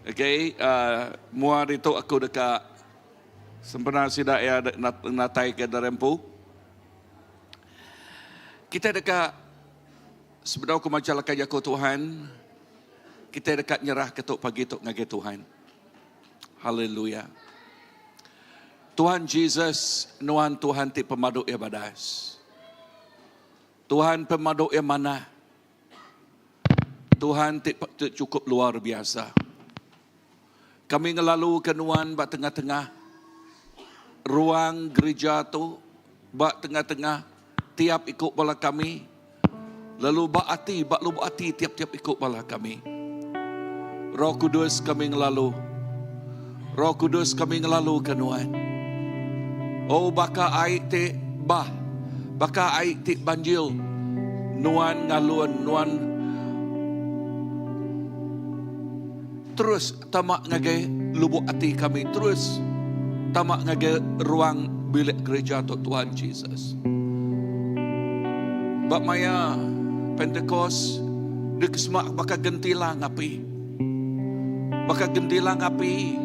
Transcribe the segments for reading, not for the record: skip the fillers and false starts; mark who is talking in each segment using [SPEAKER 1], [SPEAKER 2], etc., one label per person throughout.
[SPEAKER 1] Okay, mua dito ako dekat sempena sidak ya natai ke darempu. Kita dekat sebenarnya aku macam lakai jago Tuhan. Kita dekat nyerah ketuk pagi tok ngage Tuhan. Haleluya. Tuhan Jesus, nuan Tuhan ti pemaduk ya badas. Tuhan pemaduk ya mana. Tuhan ti cukup luar biasa. Kami ngelalu ke nuan bak tengah-tengah ruang gereja tu, bak tengah-tengah tiap ikut bala kami. Lalu bak lubuk hati tiap-tiap ikut bala kami. Roh Kudus kami ngelalu. Roh Kudus kami ngelalu ke nuan. Oh baka air ti baka air ti banjil. Nuan ngaluan, nuan terus tamak ngage lubuk hati kami, terus tamak ngage ruang bilik gereja untuk Tuhan Jesus. Bak maya Pentecost dek semak baka gentilang api. Baka gentilang api.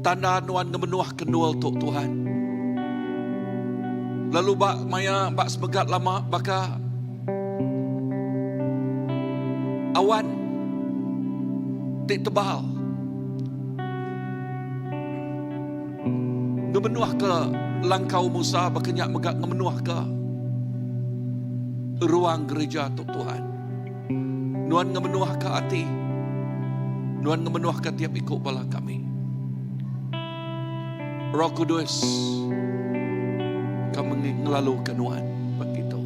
[SPEAKER 1] Tanda nuan ngemenuah kenul untuk Tuhan. Lalu bak maya bak sebegat lama baka awan tik tebal. Ngemenuah ke langkau Musa berkenyak megak ngemenuah ke ruang gereja untuk Tuhan. Nuan ngemenuah ke hati. Nuan ngemenuah ke tiap ikut bala kami. Roh Kudus kami ngelalu ke nuan begitu.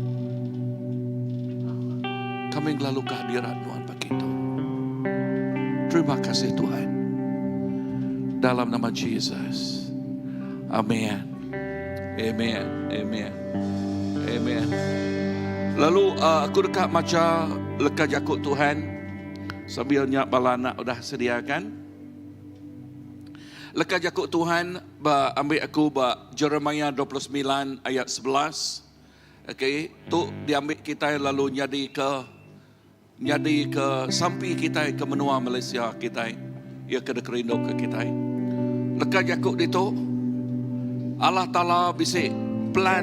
[SPEAKER 1] Kami ngelalu kehadiran nuan begitu. Terima kasih Tuhan. Dalam nama Jesus. Amin. Amin. Amin. Amin. Lalu aku dekat macam leka jakut Tuhan. Sambilnya balana udah sediakan. Leka jakut Tuhan ambil aku Jeremiah 29 ayat 11. Okey, tu diambil kita lalu nyadi ke sampai kita ke menua Malaysia kita. Ia ke dekerindo ke kita. Leka jakut itu Allah Ta'ala bisik plan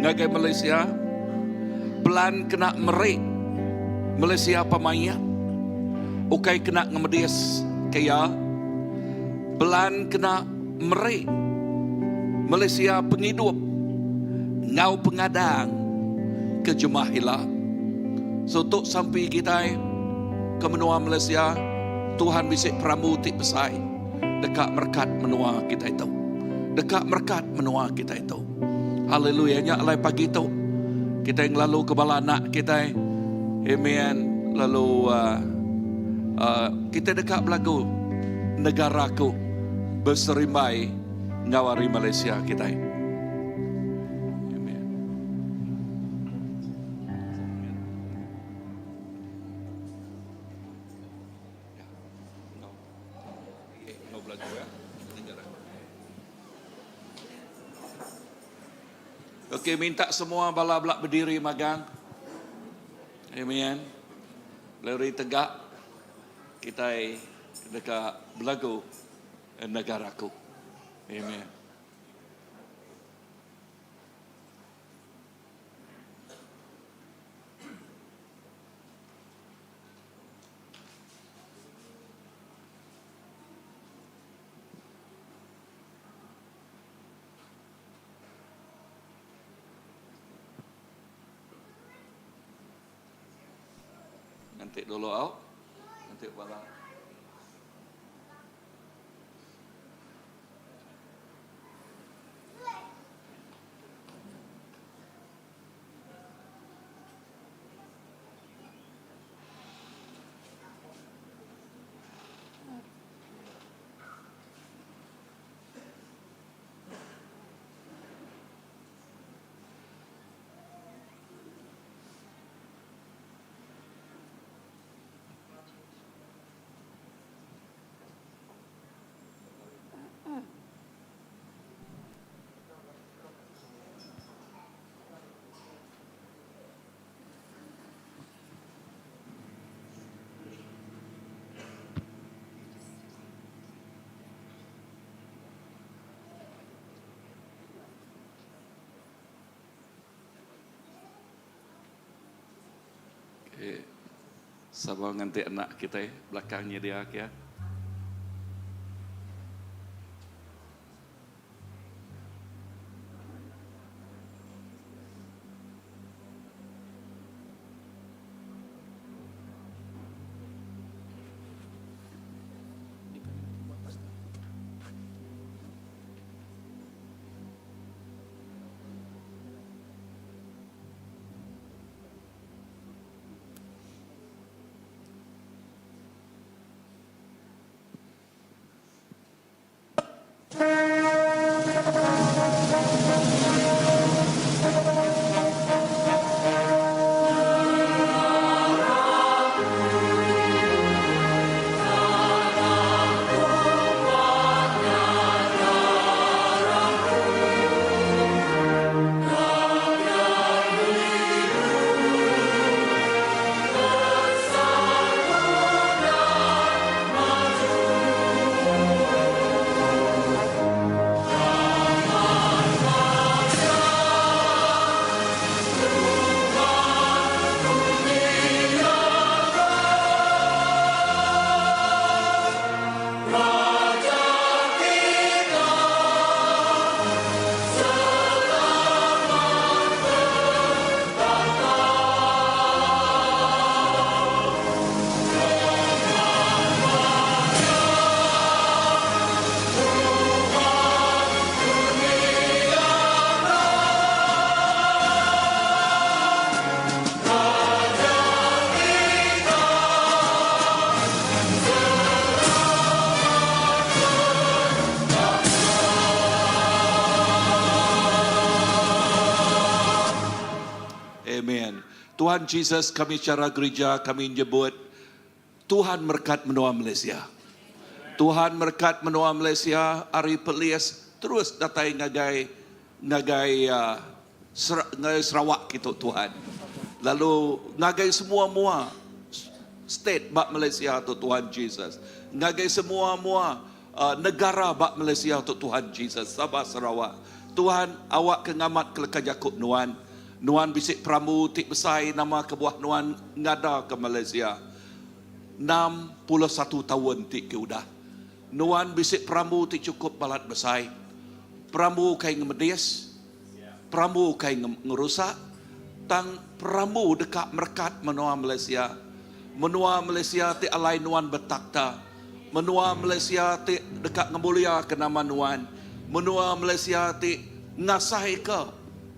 [SPEAKER 1] ngagai Malaysia. Plan kena merik Malaysia pamaya. Ukai kena ngemedias kaya. Plan kena merik Malaysia penghidup. Ngau pengadang ke jemaah ilah. So tuk sampai kita ke menua Malaysia, Tuhan bisik peramutik besai dekat merkat menua kita itu. Dekat merkat menua kita itu. Haleluya. Nyalai pagi itu kita yang lalu ke bala anak kita. Amen. Lalu kita dekat belagu negaraku berserimbai ngawari Malaysia kita. Amen. No belagu ya. Okey, minta semua bala-bala berdiri magang. Amen. Lari tegak. Kita dekat belagu negaraku. Amen. Nanti dulu out. Nanti bala. Sabar nganti anak kita belakangnya dia ya. Amen. Tuhan Yesus, kami secara gereja kami menyebut Tuhan berkat menua Malaysia. Tuhan berkat menua Malaysia. Ari Perlis terus datai ngagai Sarawak gitu Tuhan. Lalu ngagai semua state bak Malaysia tu Tuhan Yesus. Ngagai semua negara bak Malaysia tu Tuhan Yesus. Sabah Sarawak. Tuhan awak kengamat kelekar Jakub Nuan. Nuan bisik pramu tik besai nama kebuah Nuan ngada ke Malaysia. 61 tahun tik ke udah. Nuan bisik pramu tik cukup balat besai. Pramu kai ngemedis. Pramu kai ngerusak. Tang pramu dekat merkat menua Malaysia. Menua Malaysia tik alai Nuan bertakta. Menua Malaysia tik dekat ngemulia ke nama Nuan. Menua Malaysia tik ngasai ke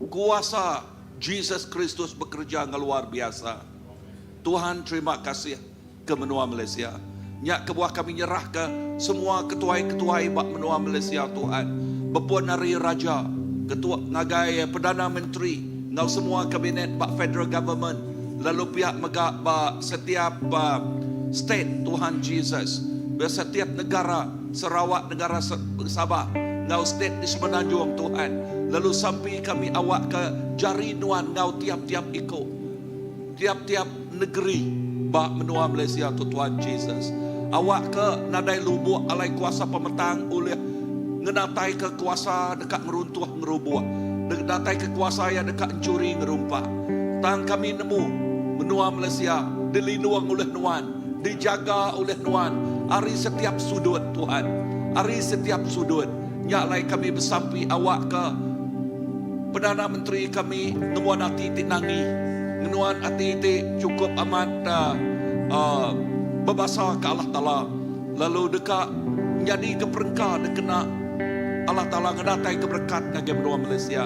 [SPEAKER 1] kuasa Jesus Kristus bekerja yang luar biasa. Tuhan terima kasih ke menua Malaysia. Nyak kebuah kami nyerah ke semua ketuai-ketuai bak menua Malaysia Tuhan. Bepuan Hari Raja, ketua ngagai Perdana Menteri, ngau semua kabinet bak federal government, lalu pihak megak bak setiap state Tuhan Jesus. Setiap negara, Sarawak, negara Sabah, ngau state di Semenanjung Tuhan. Lalu sampai kami awak ke jari Nuan ngau tiap-tiap ikut. Tiap-tiap negeri bak menua Malaysia tu Tuhan Jesus. Awak ke nadai lubuk alai kuasa pemetang oleh ngenatai ke kuasa dekat ngeruntuh ngerubuh. Ngenatai ke kuasa yang dekat mencuri ngerumpak. Tang kami nemu menua Malaysia dilindung oleh Nuan, dijaga oleh Nuan. Hari setiap sudut Tuhan. Hari setiap sudut. Nyaklai kami bersampi awak ke Perdana Menteri kami ngemuan hati ti nangi, ngemuan hati ti cukup amat berbahasa ke Allah Ta'ala. Lalu dekat menjadi keperengkar dekena Allah Ta'ala ngedatai keberkat ngagi menua Malaysia.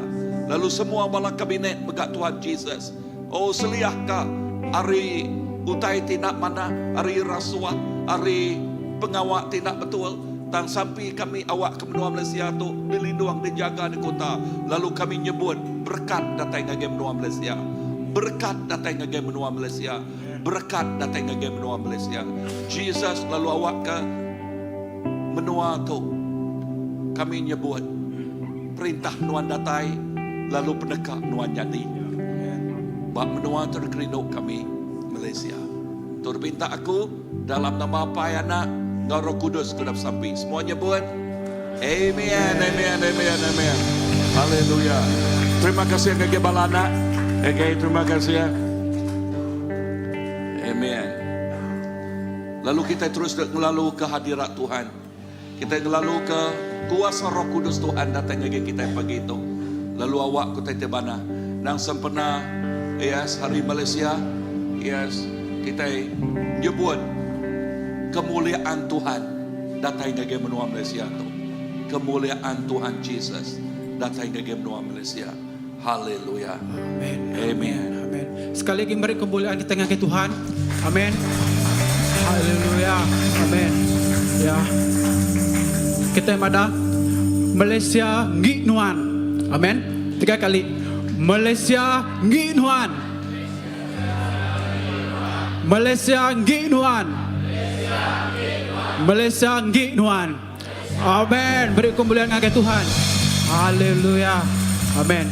[SPEAKER 1] Lalu semua bala kabinet megak Tuhan Jesus. Oh seliahkah hari utai tidak mana, hari rasuah, hari pengawak tidak betul. Tang sampai kami awak ke menua Malaysia tu dilindung, dijaga di kota. Lalu kami nyebut berkat datang ngagi menua Malaysia. Berkat datang ngagi menua Malaysia. Berkat datang ngagi menua Malaysia. Jesus lalu awak ke menua tu kami nyebut perintah Nuan datai, lalu pendekak Nuan jadi. Bak menua terkerinuk kami Malaysia. Tur pinta aku dalam nama apa anak Ngau Roh Kudus kedap sampai. Semuanya buat amen, amen, amen, amen. Haleluya. Terima kasih kepada balana. Okay, terima kasih. Amen. Lalu kita terus ngelalu ke hadirat Tuhan. Kita ngelalu ke kuasa Roh Kudus Tuhan datang ke kita pagi itu. Lalu awak ku tebana nang sempena yes hari Malaysia yes kita nyebut kemuliaan Tuhan datang ke menua Malaysia tu. Kemuliaan Tuhan Yesus datang ke menua Malaysia. Haleluya.
[SPEAKER 2] Amin.
[SPEAKER 1] Amen.
[SPEAKER 2] Amin. Sekali lagi beri kemuliaan di tengah ke Tuhan. Amin. Haleluya. Amin. Ya. Kita yang ada Malaysia ngi nuan. Amin. 3 kali. Malaysia ngi nuan. Malaysia ngi nuan. Malaysia ngi nuan. Amin. Beri kemuliaan ke Tuhan. Haleluya. Amin.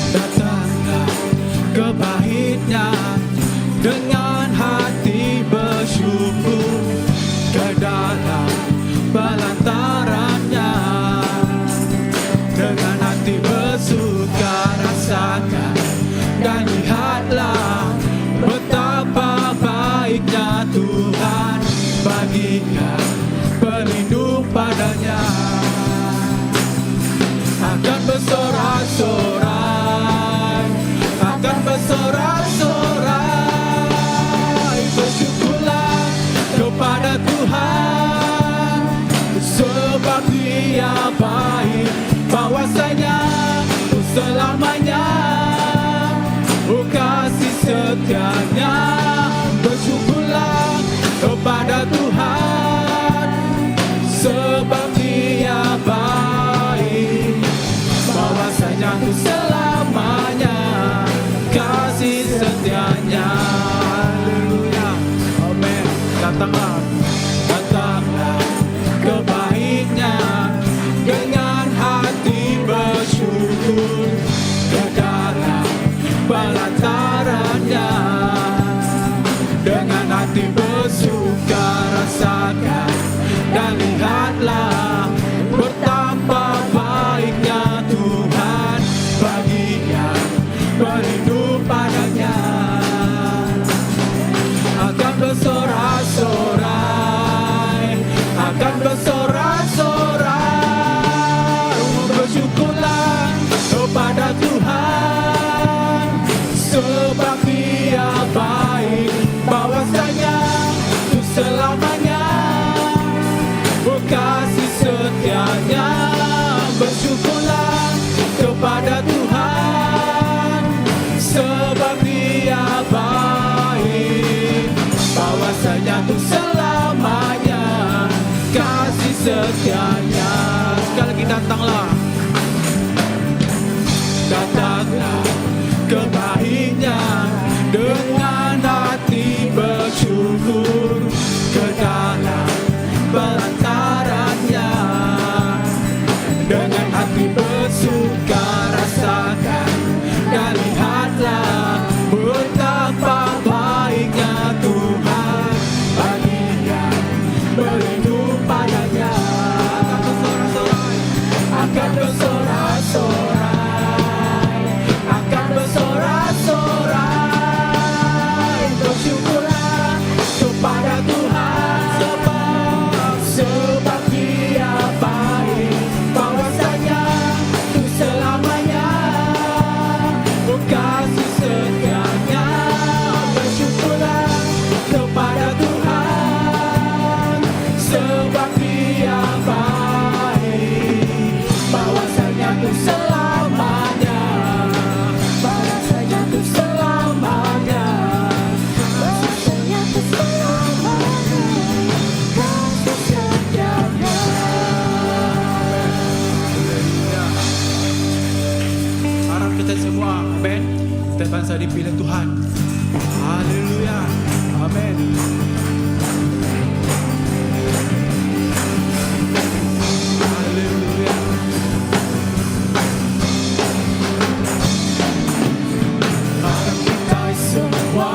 [SPEAKER 2] Datanglah ke bait-Nya dengan hati bersyukur, ke dalam pelantaran-Nya dengan hati bersuka rasakan dan lihatlah betapa baiknya Tuhan, baginya berlindung padanya akan bersorak-sorai, akan bersorak-sorai. Bersyukurlah kepada Tuhan, sebab Dia baik, bahwasanya selamanya kasih setianya. Bersyukurlah kepada Tuhan, sebab Dia baik, bahwasanya selamanya kasih setianya. Haleluya. Amin. Datanglah, datanglah ke bait-Nya dengan hati bersyukur, ke dalam pelantaran-Nya dengan hati bersuka rasakan dan lihatlah betapa baiknya Tuhan, baginya berlindung padanya akan bersorak-sorai, akan bersorak-sorai. Bersyukurlah kepada Tuhan, sebab Dia baik, bahwasanya untuk selamanya kasih setianya. Bersyukurlah kepada Tuhan, sebab Dia baik, bahwasanya untuk selamanya kasih setianya. Sekali lagi datanglah, datanglah ke bait-Nya dengan hati bersyukur, ke dalam pelantaran-Nya dengan hati bersuka rasakan dan lihatlah betapa baiknya Tuhan, baginya berlindung padanya akan bersorak-sorai, akan bersorak-sorai. Bersyukurlah kepada Tuhan, sebab Dia baik, bahwasanya untuk selamanya kasih setianya. Bersyukurlah kepada Tuhan, sebab Dia baik, bahwasanya untuk selamanya, bahwasanya untuk selamanya, bahwasanya untuk selamanya kasih setianya. Harap kita semua, amin, kita bangsa dipilih Tuhan. Haleluya, amin. Haleluya. Harap kita semua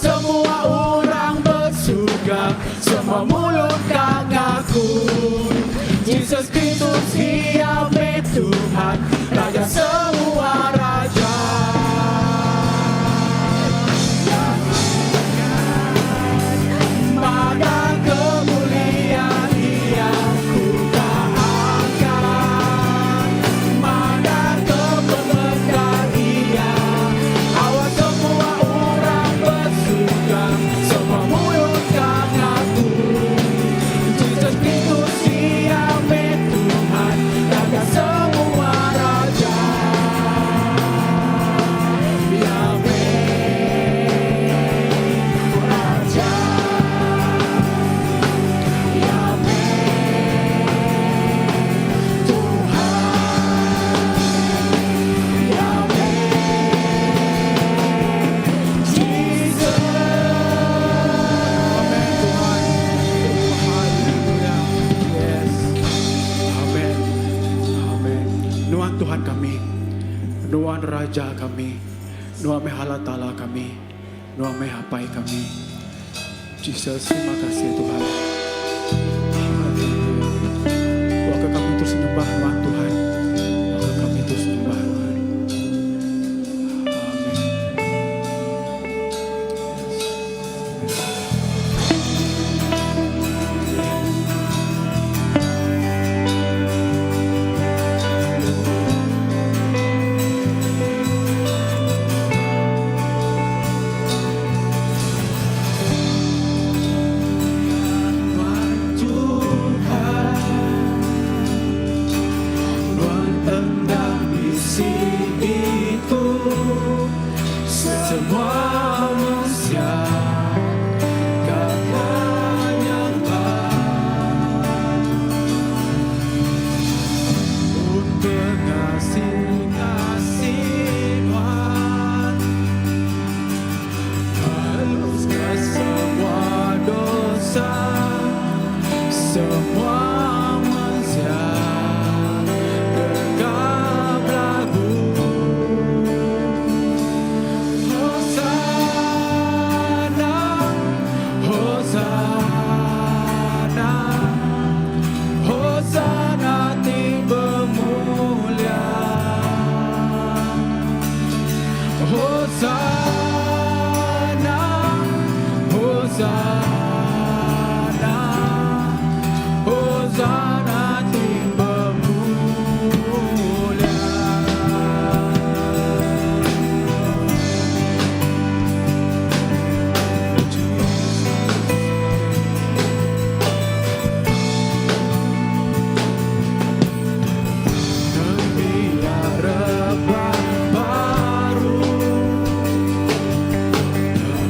[SPEAKER 2] semua orang bersuka, semua mulut kang ngaku Yesus Kristus Dia Tuhan, Raja semua raja. Pada kemuliaan Dia ku angkat, pada kebenaran Dia, awas semua orang bersuka, semua mulut kang ngaku Yesus Kristus Dia Tuhan, Raja semua raja. Tuhan kami, Nuan Raja kami, Nuan Mehalatala kami, Nuan Mehapai kami. Jesus, terima kasih Tuhan. Waktu kami terus menyembah Tuhan Tuhan, waktu kami terus menyembah Tuhan. Amin. Semua manusia kata yang untuk kasih Tuhan, haluskan semua dosa, semua manusia gegap lagu. Hosana tiba mulia, Hosana, Hosana, Hosana tiba mulia.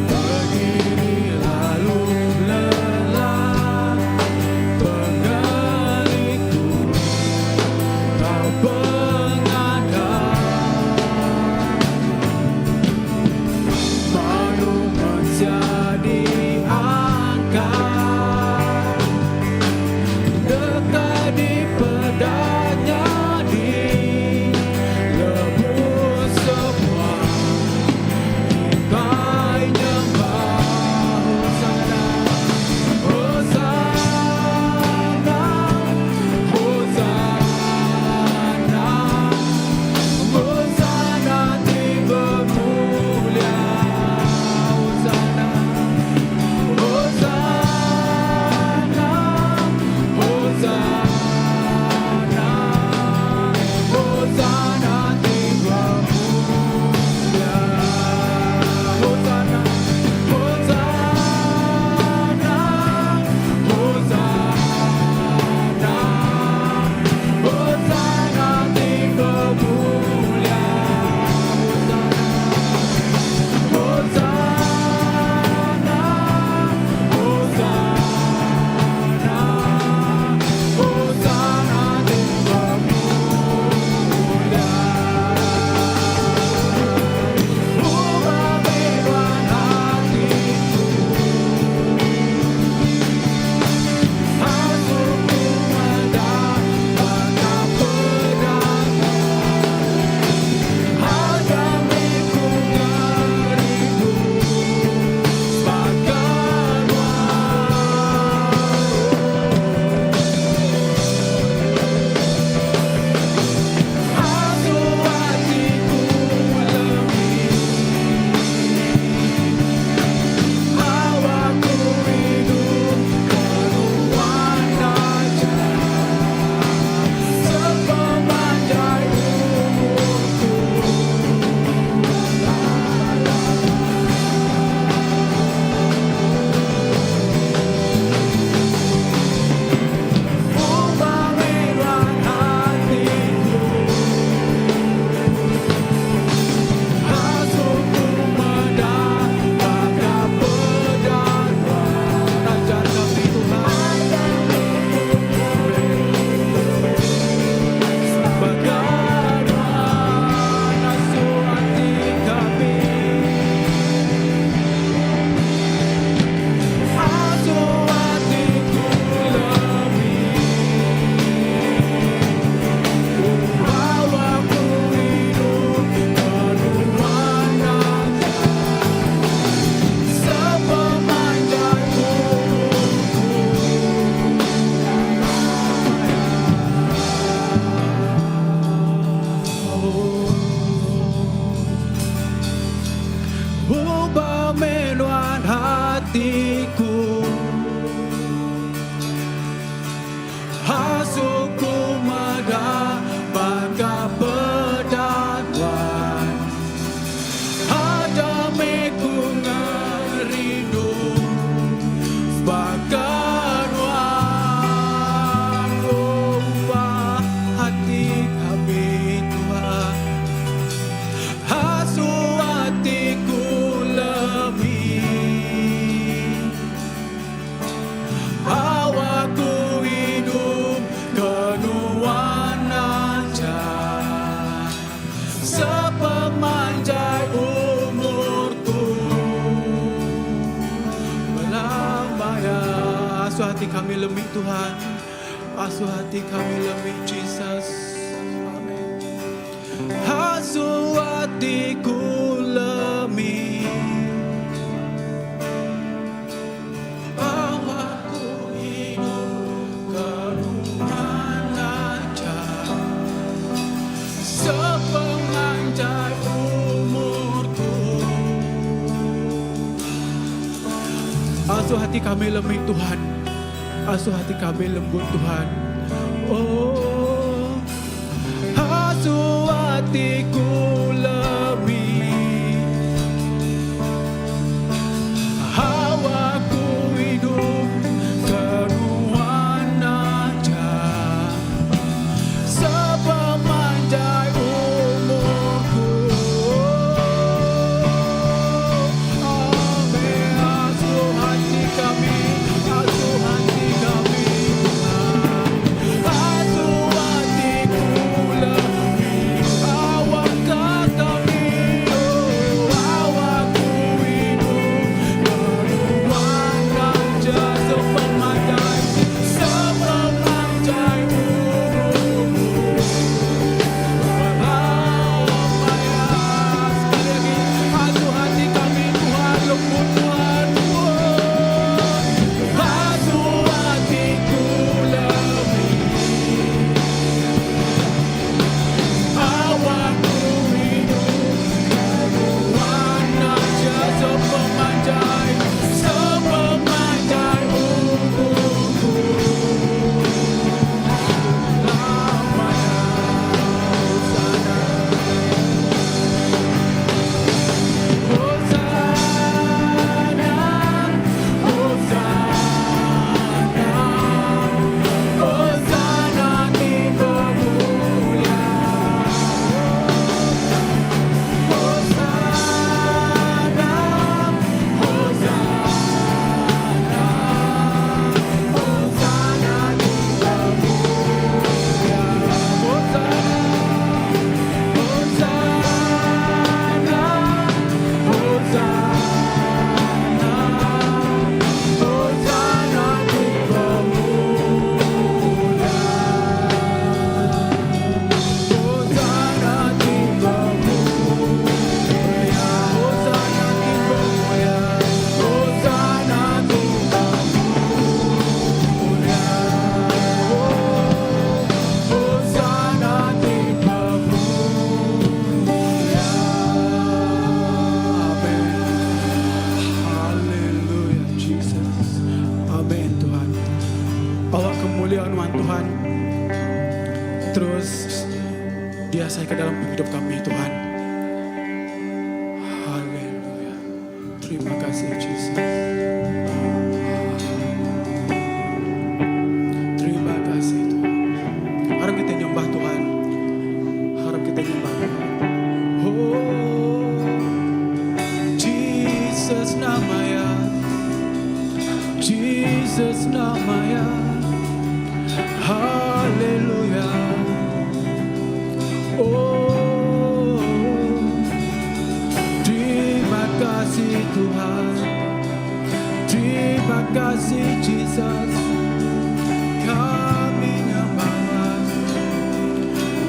[SPEAKER 2] Begini lalu lelah hatiku, hasuku mendapat perdaduan, hadameku ngerindu bahkan ubah hati kami Tuhan, hasu hatiku lebih, awakku hidup kenuan aja, sepemanjai umurku melambai. Asuh hati kami lemih Tuhan, asuh hati kami lemih Jesus. Amin. Asuh hatiku lemih, awakku hidup kenuan aja, sepemanjai umurku. Asuh hati kami lemih Tuhan, asuh hati kami lembut Tuhan. Oh, asuh hatiku lebih, awakku hidup kenuan aja, sepemanjai umurku. Amin. Asuh hati kami, asuh hati kami Tuhan, asuh hatiku lebih, awak kami, oh, awakku hidup kenuan aja, sepemanjai umurku. Asuh hati kami Tuhan, lembut Tuhan. Asuh hatiku lebih, awakku hidup kenuan aja, sepemanjai umurku. Lamanya Hosana, Hosana, Hosana di kemuliaan. Hosana, Hosana, Hosana di kemuliaan. Hosana, Hosana, Hosana di kemuliaan. Hosana di kemuliaan. Hosana di kemuliaan. Hosana di kemuliaan. Hosana di kemuliaan. Amin. Haleluya Jesus. Amin Tuhan. Bawa kemuliaan Tuhan terus biasa ke dalam hidup kami Tuhan. Haleluya. Terima kasih Jesus. Terima kasih Tuhan. Harap kita nyembah Tuhan. Harap kita nyembah Tuhan. Oh, Jesus namanya, Jesus namanya. Haleluya. Oh, terima kasih Tuhan, terima kasih Jesus. Kami nyembah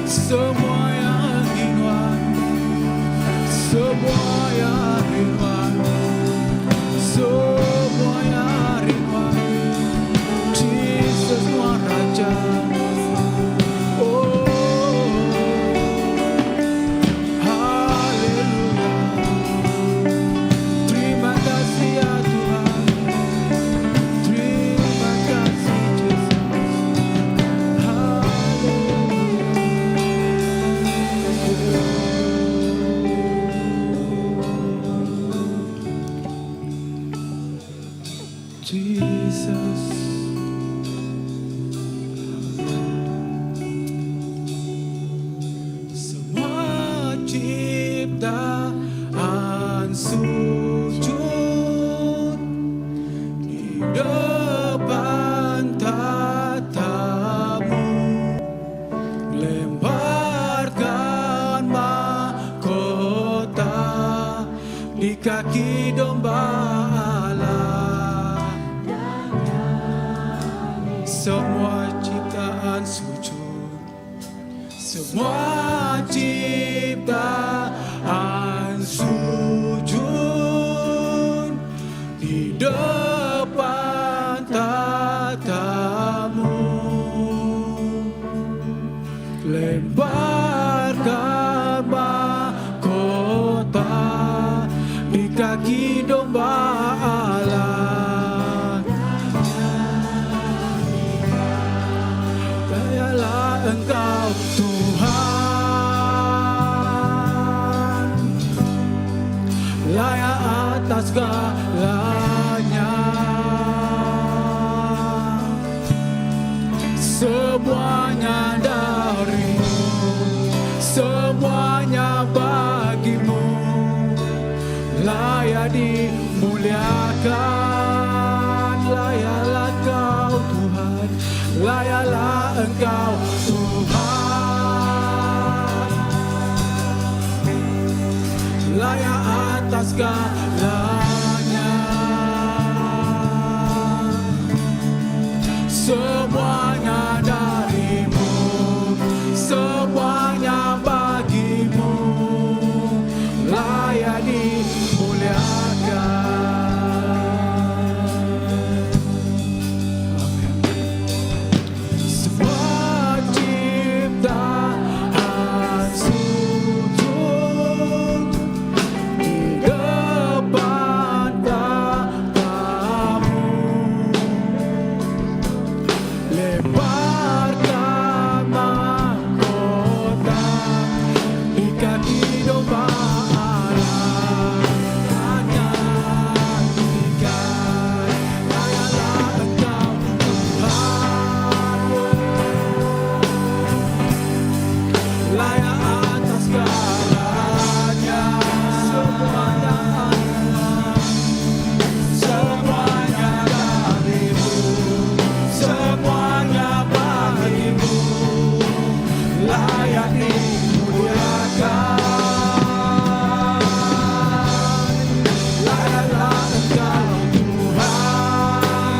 [SPEAKER 2] semua yang hidup, semua yang hidup, semua yang hidup. Jesus Tuhan Raja. Oh, haleluya. Terima kasih ya Tuhan. Jesus. Semua ciptaan sujud di depan tatamu, lemparkan mahkota di kaki domba Allah. Semua ciptaan sujud, semua ciptaan sujud di depan tatamu, lemparkan mahkota di kaki domba Allah. Dayalah Engkau Tuhan, layak atas segalanya. Semuanya darimu, semuanya bagimu, layak dimuliakan. Layaklah Kau Tuhan, layaklah Engkau Tuhan, layak atas segalanya. Semuanya darimu, semuanya bagimu, layak dimuliakan. Amin. Semua ciptaan sujud di depan tatamu, lemparkan mahkota di kaki domba Allah. Hanya diberikan, layaklah Engkau Tuhan, layak atas segalanya. Semuanya semuanya darimu, semuanya bagimu, layak dimuliakan. Layaklah Engkau Tuhan,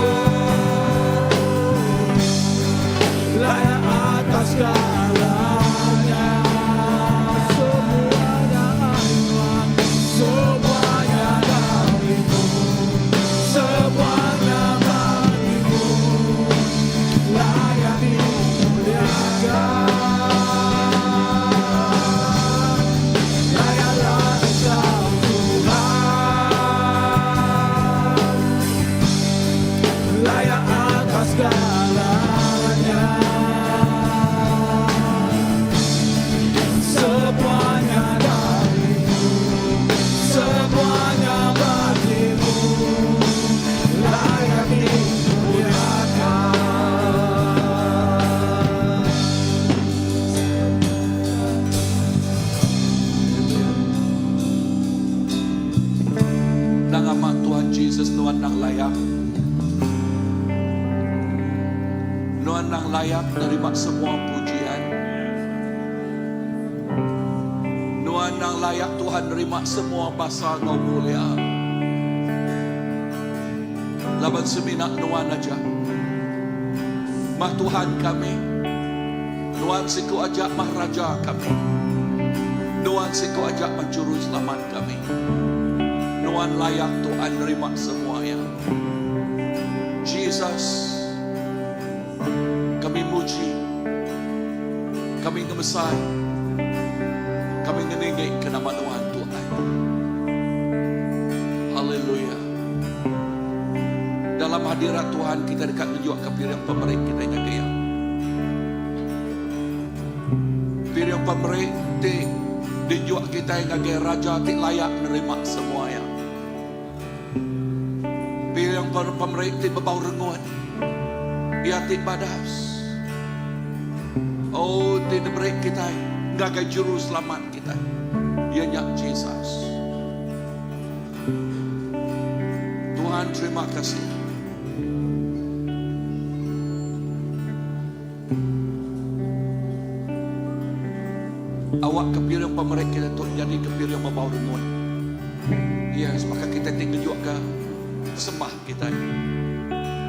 [SPEAKER 2] layak atas segalanya. Semuanya Tuhan, semuanya darimu, semuanya bagimu, layak dimuliakan. Layaklah Engkau Tuhan, layak atas segalanya. Semuanya darimu, semuanya bagimu, layak dimuliakan.
[SPEAKER 1] Nama Tuhan Yesus Nuan nang layak, Nuan nang layak nerima semua pujian. Nuan nang layak Tuhan nerima semua pasal Kau mulia. Laban seminak Nuan aja, mah Tuhan kami, Nuan siku ajak mah Raja kami, Nuan siku ajak mah Juru Selamat kami. Nuan layak Tuhan nerima semuanya. Jesus, kami muji, kami ngemesai, kami ngeninggi ke nama Tuhan Tuhan. Haleluya. Dalam hadirat Tuhan kita dekat menjuak ke piriang pemerintah kita nyakaya. Piriang pemerintah dijuak kita yang ngagay raja ti layak nerima semuanya. Piriang pemerintah babau renguan. Ya ti badas. Oh, ti nebrek kita. Ngagai juru selamat kita. Ianya Jesus. Tuhan terima kasih. Awak kepirang pemerintah kita untuk jadi kepirang babau renguan. Yes, maka kita tinggal juga sembah kita.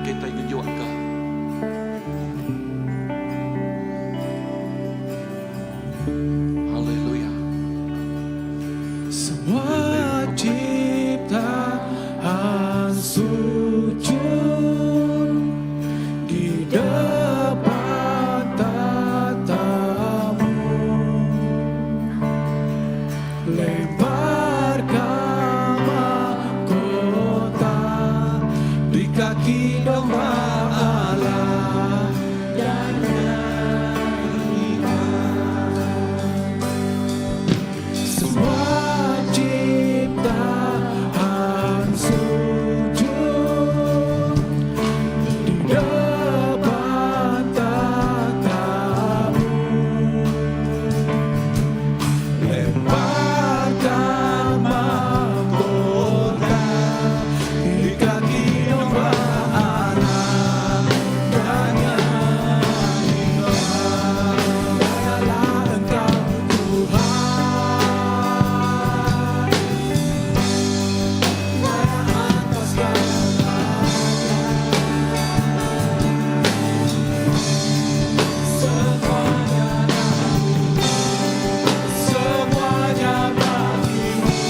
[SPEAKER 1] Kita ingin juga. Haleluya.
[SPEAKER 2] Semua ciptaan sujud di depan tatamu. Lemparkan mahkota di kaki domba Allah dan nyanyikan. Semua ciptaan sujud di depan tatamu. Lemparkan mahkota di kaki domba Allah dan nyanyikan. Dayalah Engkau Tuhan, daya atas segalanya. Semuanya bagimu,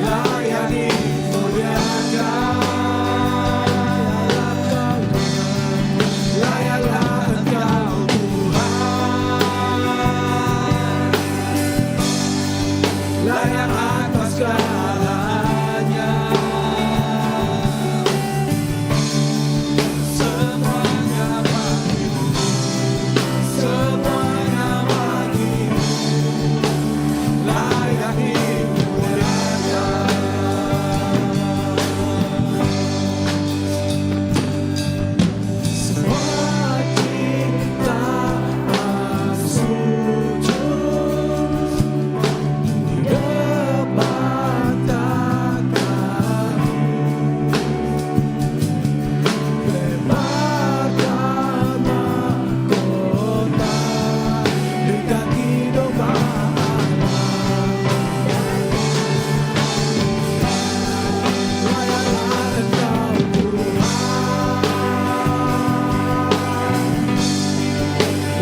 [SPEAKER 2] layak dimuliakan. Layaklah Engkau Tuhan, layak atas segalanya. Semuanya bagimu, semuanya bagimu, layak dimuliakan. Semua ciptaan sujud di depan tatamu. Lemparkan mahkota di kaki domba Allah. Layaklah Engkau Tuhan,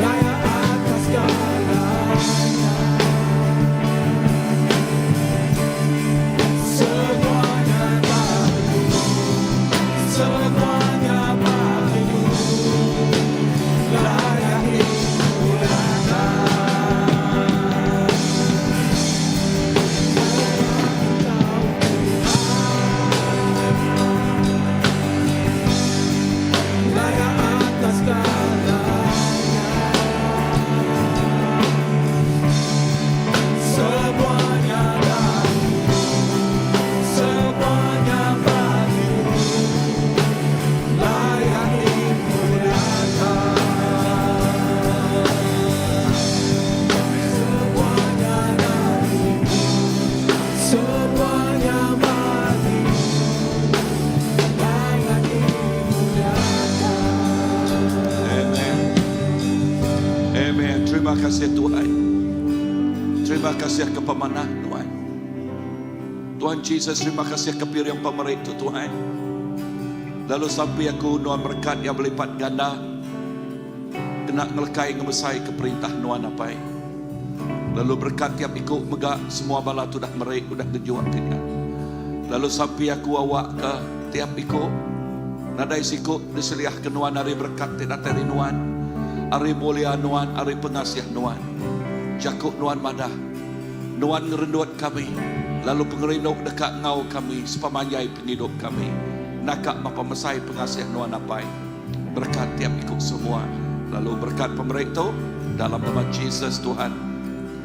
[SPEAKER 2] layak atas segalanya. Semuanya bagimu, semuanya bagimu, layak dimuliakan. Layak atas segalanya. Semuanya bagimu, semuanya bagimu, layak dimuliakan. Semuanya bagimu, semuanya bagimu, layak dimuliakan.
[SPEAKER 1] Amen. Amen. Terima kasih Tuhan. Terima kasih ke pemanah Tuhan. Tuhan Jesus, terima kasih ke pilihan pemerintah Tuhan. Lalu sampai aku nuan berkat yang berlipat ganda. Kena ngelekai ngemesai ke perintah nuan apai. Lalu berkat tiap ikut megak semua bala tu dah merik, dah kejuang kita. Lalu sampai aku awak ke tiap ikut. Nadai sikut diseliah ke nuan hari berkat tidak teri nuan. Hari mulia nuan, hari pengasih nuan. Jakuk nuan madah. Nuan ngerenduat kami. Lalu pengerinduk dekat ngau kami. Sepamanjai penghidup kami. Nakak mapamesai pengasih nuan apai. Berkat tiap ikut semua. Lalu berkat pemerintah dalam nama Jesus Tuhan.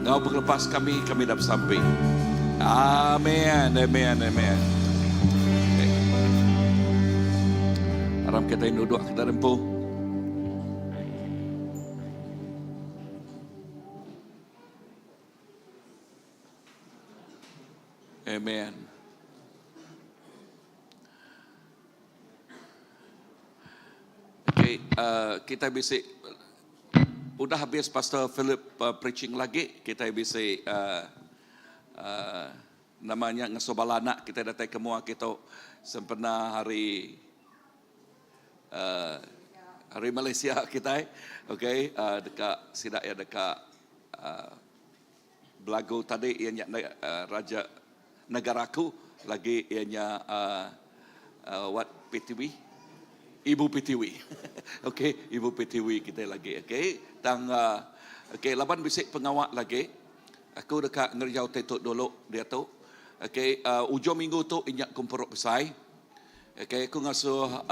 [SPEAKER 1] Ngau berlepas kami dah sampai. Amen, amen, amen. Okay. kita duduk kita rempuh. Amen. Okay, kita bisik. Udah habis Pastor Philip preaching lagi. Kita bisik namanya ngasobalanak kita datang ke mua kita sempena hari hari Malaysia kita, okay, dekat sidak ya dekat Belagu tadi ianya raja negaraku lagi ianya what PTV, Ibu PTV, okay, Ibu PTV kita lagi, okay, tang okay, laban bisik pengawak lagi, aku dekat ngerjau tetuk dulu dia tu. Okay, ujung minggu tu inyak kumpuruk besai. Okay, aku ngasuh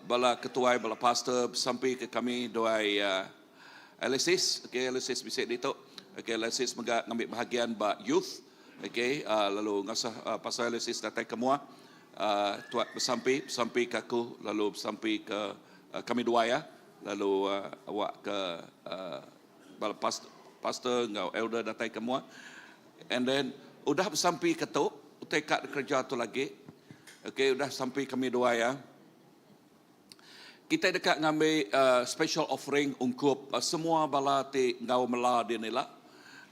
[SPEAKER 1] bala ketua, bala pastor sampai ke kami doai Alexis. Okay, Alexis bisik di tu. Okay, Alexis mengambil bahagian ba youth. Okay, lalu ngasuh pastor Alexis datang ke mua. Tuat sampai ke aku, lalu sampai ke kami dua ya. Lalu awak ke bala pastor ngau elder datang ke mua. And then udah sampai ke tu tekad kerja tu lagi. Okay, udah sampai kami dua ya. Kita dekat ngambil special offering untuk semua bala ti ngau mela dia nila.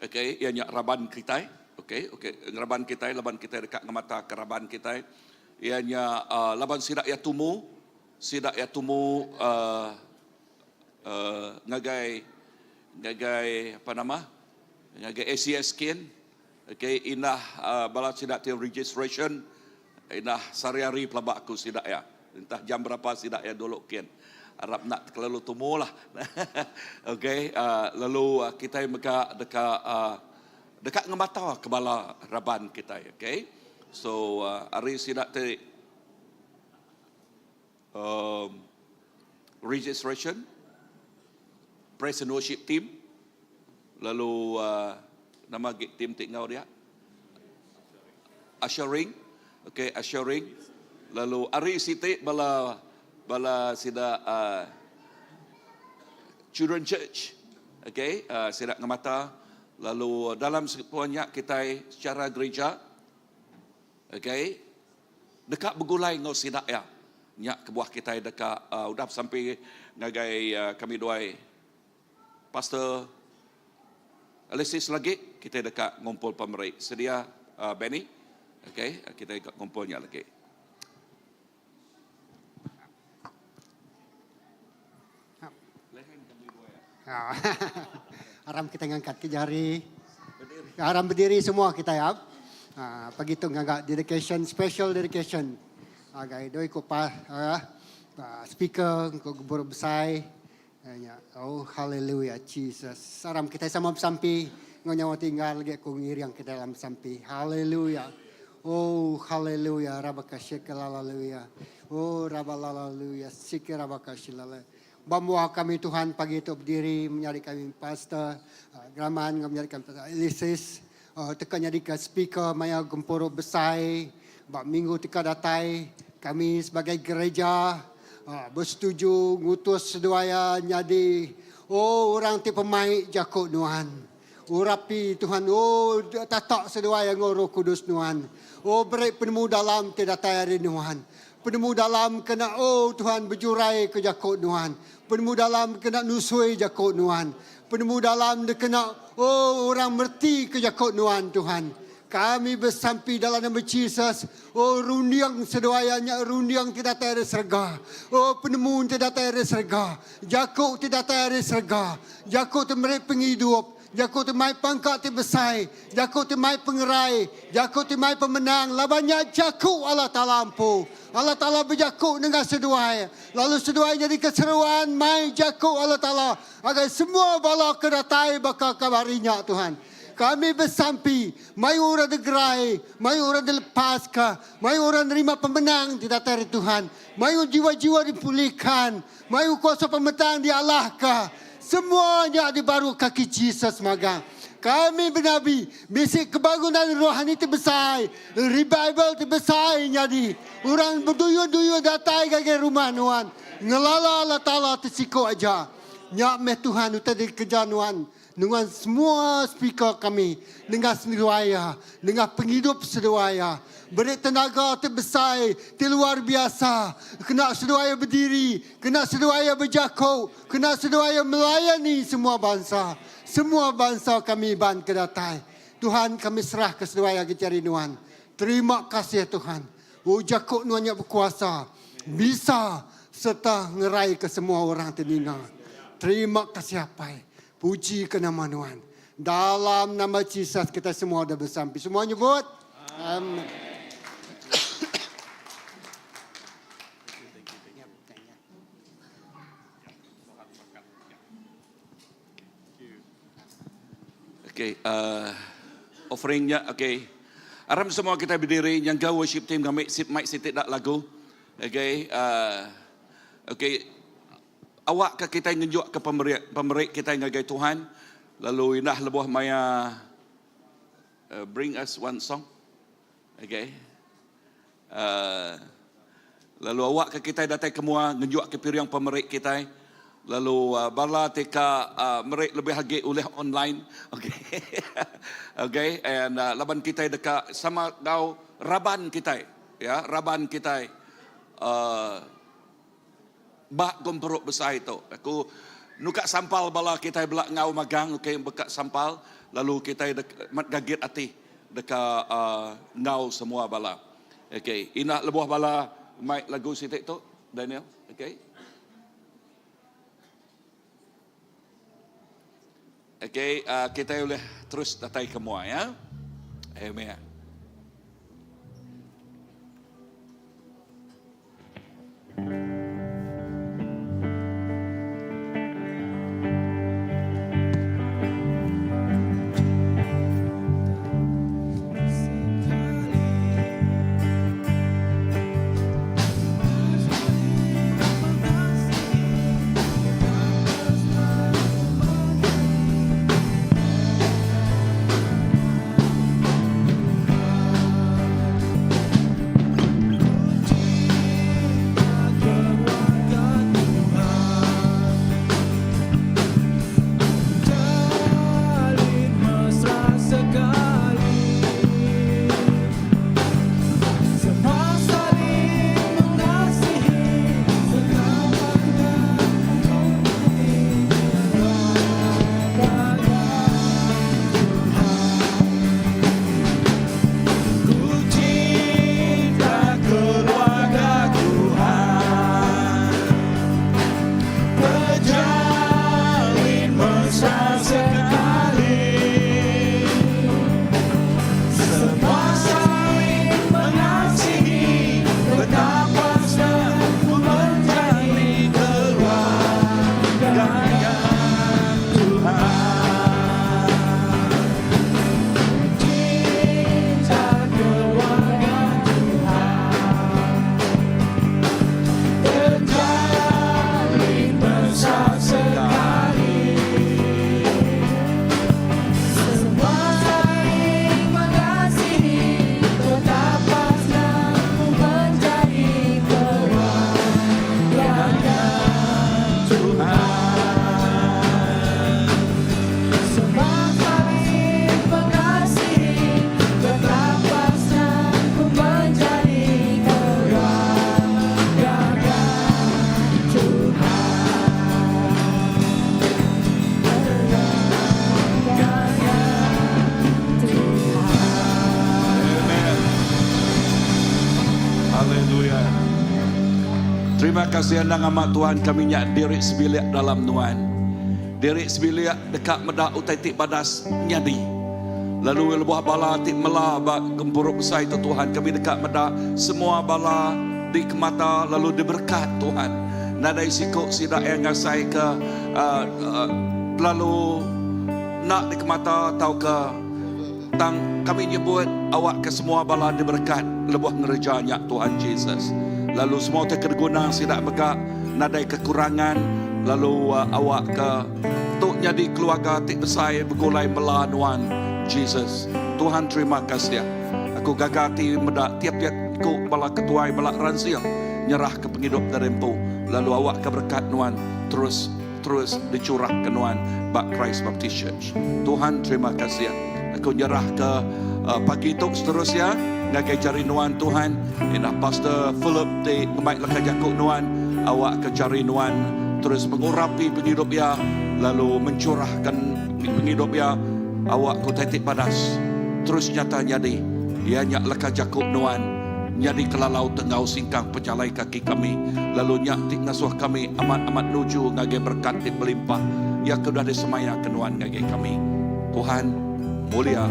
[SPEAKER 1] Okay, ianya raban kita. Okay, raban kita, laban kita dekat ngamata keraban kita. Ianya laban sidak ya tumu ngagai apa nama? Ngagai ACS skin. Okay, inah bala sidak ti registration, inah sehari-hari pelabak aku sidak ya. Entah jam berapa sidak ya dulu kian. Harap nak kelalu tumulah. Okay, lalu kita mega dekat ngemata kebala raban kita. Okay, so hari sidak ti registration, praise and worship team, lalu nama tim tinggal dia ushering, okay, ushering, lalu hari siti bala sida children church, okay, sida ngamata, lalu dalam semuanya kita secara gereja, okay, dekat begulai ngau sida ya, nyak kebuah kita dekat udah sampai ngagai kami doai pastor Alexis lagi, kita dekat ngumpul pemerai. Sedia Benny? Okay, kita dekat ngumpulnya lagi.
[SPEAKER 3] Aram kita ngangkat ke jari. Aram berdiri semua kita ya. Pagi tu ngangkat dedication, special dedication. Agai doi ko pa speaker ko gubur besai. Oh hallelujah Jesus. Saram kita sama sampai ngonyawa tinggal lagi aku ngiriang kita dalam sampai. Hallelujah. Oh hallelujah. Rabaka hallelujah. Oh rabalaleluya. Sikir rabaka shilale. Bamuah kami Tuhan pagi itu berdiri menyari kami pastor Graman menyari kami pastor Elisis. Tekan jadi ke speaker maya gemporo besai. Bak minggu tika datai kami sebagai gereja bersetuju ngutus seduaya nyadi orang ti pemain jakok nuan urapi Tuhan tatak seduaya ngoro kudus nuan beri penemu dalam tidak tayari nuan penemu dalam kena Tuhan berjurai ke jakok nuan penemu dalam kena nusui jakok nuan penemu dalam kena orang merti ke jakok nuan Tuhan. Kami bersampai dalam nama Jesus. Rundiang sedoayanya, rundiang tidak tayar serga. Penemuan tidak tayar serga. Jakuk tidak tayar serga. Jakuk temeri penghidup. Jakuk temai pangkat besai. Jakuk temai pengerai. Jakuk temai pemenang. Labanya jakuk Allah Ta'ala ampu. Allah Ta'ala berjakuk dengan seduai. Lalu seduai jadi keseruan. Mai jakuk Allah Ta'ala. Agar semua bala kedatai bakal kabarinya Tuhan. Kami bersampai, mai orang degerai, mai orang dilepaskan, mai orang nerima pemenang tidak dari Tuhan, mai jiwa-jiwa dipulihkan, mai kuasa pemenang dialahkan, semuanya di baru kaki Jesus magang. Kami bernabi, bisik kebangunan rohani terbesar, revival terbesar jadi. Orang berduyun-duyun datang ke rumah Nuan. Ngelala Allah Ta'ala tersikuk aja. Nyak meh Tuhan utai kerja Nuan. Dengan semua speaker kami, dengan seruaya, dengan penghidup seruaya, beri tenaga terbesar, terluar biasa, kena seruaya berdiri, kena seruaya berjakau, kena seruaya melayani semua bangsa kami ban kedatai. Tuhan kami serah ke seruaya ke jari Nuan. Terima kasih Tuhan. Jakau Nuan yang berkuasa, bisa serta ngerai ke semua orang telinga. Terima kasih apa. Puji ke nama Tuhan. Dalam nama Yesus kita semua dah bersampai. Semua nyebut. Amin.
[SPEAKER 1] Okay, offeringnya, okay. Aram semua kita berdiri, yang gak worship team kami mic sitik dak lagu. Okay, okay. Awak ke kita ngejuk ke pemerik kita ngagai Tuhan. Lalu inah lebuh maya bring us one song. Okay. Lalu awak ke kita datang kemua ngejuk ke piriang pemerik kita. Lalu bala teka merik lebih hagi oleh online. Okay. Okay. And laban kita dekat sama kau raban kita. Ya, raban kita. Bak gomperuk besar itu. Aku nuka sampal bala kita belak ngau magang, okay, bekak sampal, lalu kita mat gagit hati dekat ngau semua bala. Okay, ina lebuh bala mic lagu sitik tu, Daniel. Okay. Okay, kita boleh terus datai semua ya. Amen. Terima kasih anda amat Tuhan, kami nyak diri sebilik dalam Tuhan. Diri sebilik dekat medak utai tik badas nyadi. Lalu lebuh bala tik mela gempuruk besar itu Tuhan. Kami dekat medak semua bala di kemata lalu diberkat Tuhan. Nadai sikuk sidak yang ngasai ke lalu nak di kemata atau ke tang kami nyebut awak ke semua bala diberkat lebuh ngerejanya Tuhan Yesus. Lalu semua terguna sidak beka nadai kekurangan lalu awak ke tuk nyadi keluarga tik besar bergulai melanuan Jesus. Tuhan terima kasih. Aku gagati medak tiap-tiap ku bala ketua bala ransiang nyerah ke penghidup darempu. Lalu awak ke berkat nuan terus dicurah ke nuan bak Christ Baptist Church. Tuhan terima kasih. Aku nyerah ke pagi itu seterusnya ngagai jari nuan Tuhan. Ina Pastor Philip di ngebaik laka jakuk nuan. Awak ke jari nuan terus mengurapi penghidup ya, lalu mencurahkan penghidup ya. Awak ku tetik padas terus nyata nyadi ia nyak leka jakuk nuan nyadi kelalau tengau singkang pejalai kaki kami, lalu nyak tik ngasuh kami amat-amat nuju ngagai berkat tik melimpah ya kedah disemaya kenuan ngagai kami. Tuhan mulia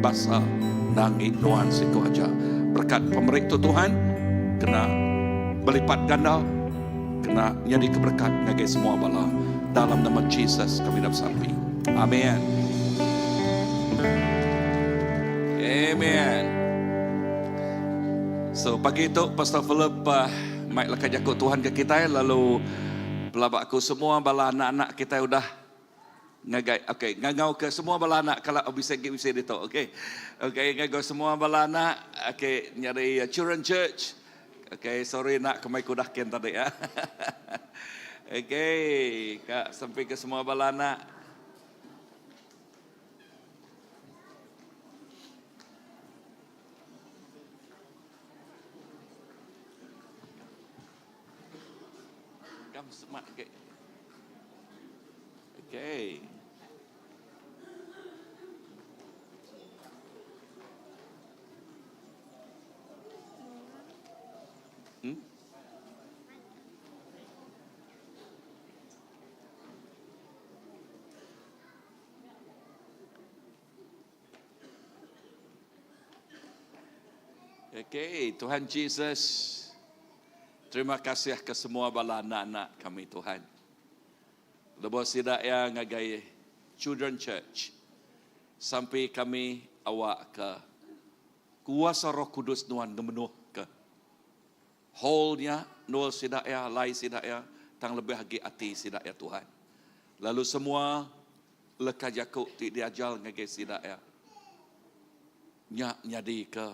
[SPEAKER 1] basa nangi nuan siku aja berkat pemerik tu Tuhan kena berlipat ganda, kena jadi keberkat ngagai semua bala. Dalam nama Jesus kami dah sampai. Amin. Amen. So pagi itu Pastor Philip mic lekat jakut Tuhan ke kita, lalu pelabak aku semua bala anak-anak kita udah ngagai. Okey, ngagau ke semua bala anak kalau bisa itu. Okey. Okey, ngagau semua bala anak. Okey, nyari Children Church. Okey, sorry nak kemai kudah ken tadi ya. Okey, Kak sampai ke semua bala anak. Kam semak okey. Okey. Okey, Tuhan Jesus, terima kasih ke semua bala anak-anak kami Tuhan. Lepas sidak yang ngagai Children Church, sampai kami awak ke kuasa Roh Kudus nuan gemenuh ke hallnya nol sidak ya, lai sidak ya, tang lebih lagi hati sidak ya Tuhan. Lalu semua leka jakuk ti diajal ngagai sidak ya, nyak nyadi ke